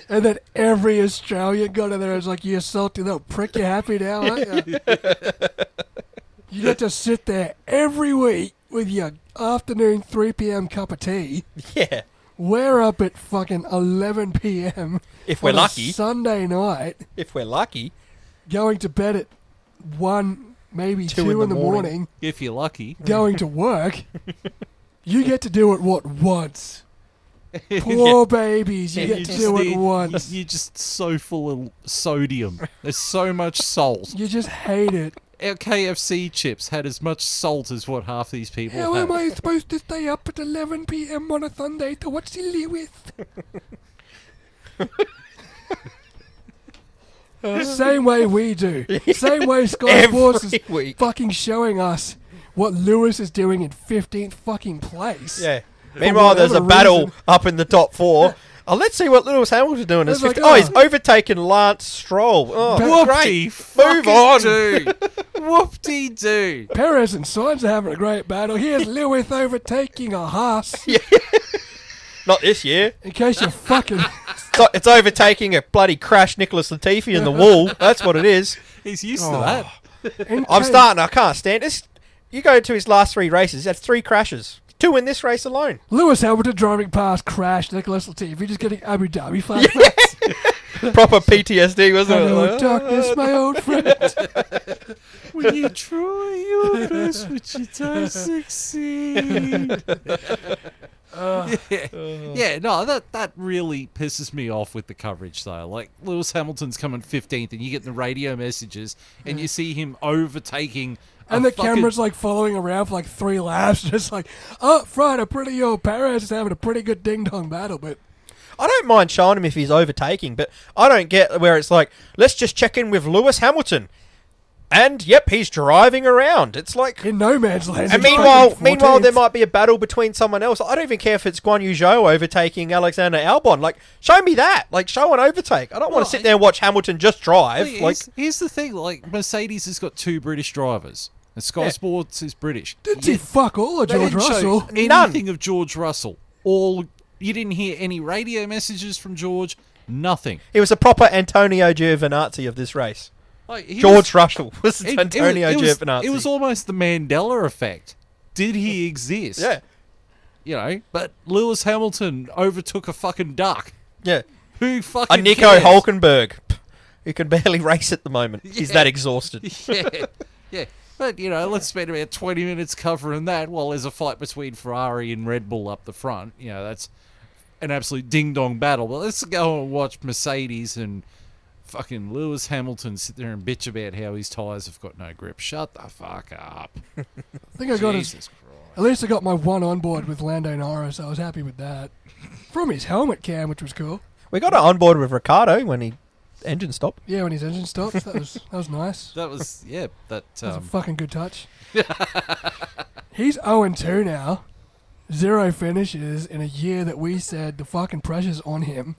And then every Australian got in there and was like, you salty little prick, you happy now, aren't you? You get to sit there every week with your afternoon 3 p.m. cup of tea. Yeah. We're up at fucking 11 p.m. If we're on a lucky. Sunday night. If we're lucky. Going to bed at 1, maybe 2 in the morning. If you're lucky. Going to work. You get to do it, once? Poor babies, you get to do it once. You're just so full of sodium. There's so much salt. You just hate it. Our KFC chips had as much salt as what half these people How have. am I supposed to stay up at 11 p.m. on a Sunday to watch the Lewis? Same way we do. Same way Sky Sports is fucking showing us what Lewis is doing in 15th fucking place. Yeah. Meanwhile, there's a battle up in the top 4. Oh, let's see what Lewis Hamilton's doing. He's overtaken Lance Stroll. Oh, great. Move on. Whoop-de-doo. Perez and Sainz are having a great battle. Here's Lewis overtaking a Haas. Yeah. Not this year. In case you're fucking... It's overtaking a bloody crashed Nicholas Latifi in the wall. That's what it is. He's used to that. I can't stand this. You go to his last 3 races, that's 3 crashes. 2 in this race alone. Lewis Hamilton driving past crashed Nicholas Latifi, just getting Abu Dhabi flashbacks. Proper PTSD, wasn't it? Hello, darkness, my old friend. When you try your best, but you don't succeed. That really pisses me off with the coverage, though. Like, Lewis Hamilton's coming 15th, and you get the radio messages, and you see him overtaking... And the camera's like following around for like 3 laps, just like, up front, a pretty old Perez is having a pretty good ding-dong battle, but... I don't mind showing him if he's overtaking, but I don't get where it's like, let's just check in with Lewis Hamilton. And, yep, he's driving around. It's like... In no man's land. And meanwhile, there might be a battle between someone else. I don't even care if it's Guan Yu Zhou overtaking Alexander Albon. Like, show me that. Like, show an overtake. I don't want to sit there and watch Hamilton just drive. Here's the thing. Like, Mercedes has got 2 British drivers. And Sky Sports is British. Didn't see fuck all of George Russell. Anything of George Russell. You didn't hear any radio messages from George. Nothing. He was a proper Antonio Giovinazzi of this race. George Russell was Antonio Giovinazzi. It was almost the Mandela effect. Did he exist? Yeah. You know, but Lewis Hamilton overtook a fucking duck. Yeah. Who fucking A Nico cares? Hulkenberg, who can barely race at the moment. Yeah. He's that exhausted. Yeah. But, you know, let's spend about 20 minutes covering that while there's a fight between Ferrari and Red Bull up the front. You know, that's an absolute ding-dong battle. But let's go and watch Mercedes and fucking Lewis Hamilton sit there and bitch about how his tyres have got no grip. Shut the fuck up. I think I got at least I got my one on board with Lando Norris, so I was happy with that. From his helmet cam, which was cool. We got it on board with Ricardo when he engine stopped. Yeah, when his engine stopped, that was nice. That was that. That was a fucking good touch. He's 0-2 now. 0 finishes in a year that we said the fucking pressure's on him.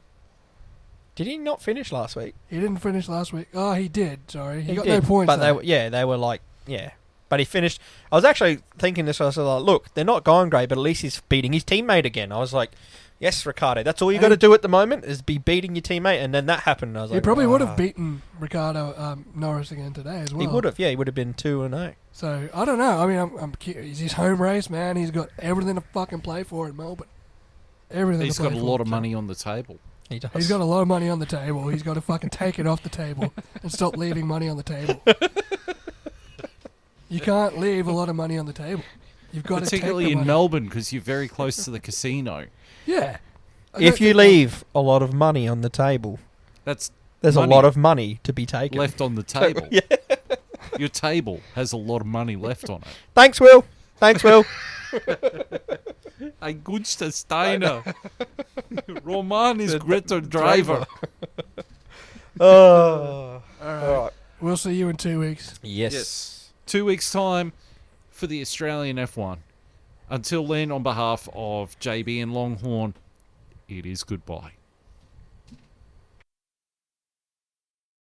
Did he not finish last week? He didn't finish last week. Oh, he did. Sorry, he got did, no points. But though. they were like, yeah. But he finished. I was actually thinking this. I was like, look, they're not going great, but at least he's beating his teammate again. I was like, yes, Ricciardo, that's all you got to do at the moment is be beating your teammate. And then that happened. And I was he like, probably would have beaten Ricardo Norris again today as well. He would have. Yeah, he would have been 2-0. So I don't know. I mean, I'm he's his home race, man. He's got everything to fucking play for in Melbourne. Everything. He's got a lot of money on the table. He does. He's got a lot of money on the table. He's got to fucking take it off the table and stop leaving money on the table. You can't leave a lot of money on the table. You've got particularly to take the in money. Melbourne because you're very close to the casino. Yeah. If you leave a lot of money on the table, There's a money lot of money to be taken. left on the table. Yeah. Your table has a lot of money left on it. Thanks, Will. Thanks, Will. Ein guter Steiner. Roman is greater driver. All right. We'll see you in 2 weeks. Yes. 2 weeks' time for the Australian F1. Until then, on behalf of JB and Longhorn, it is goodbye.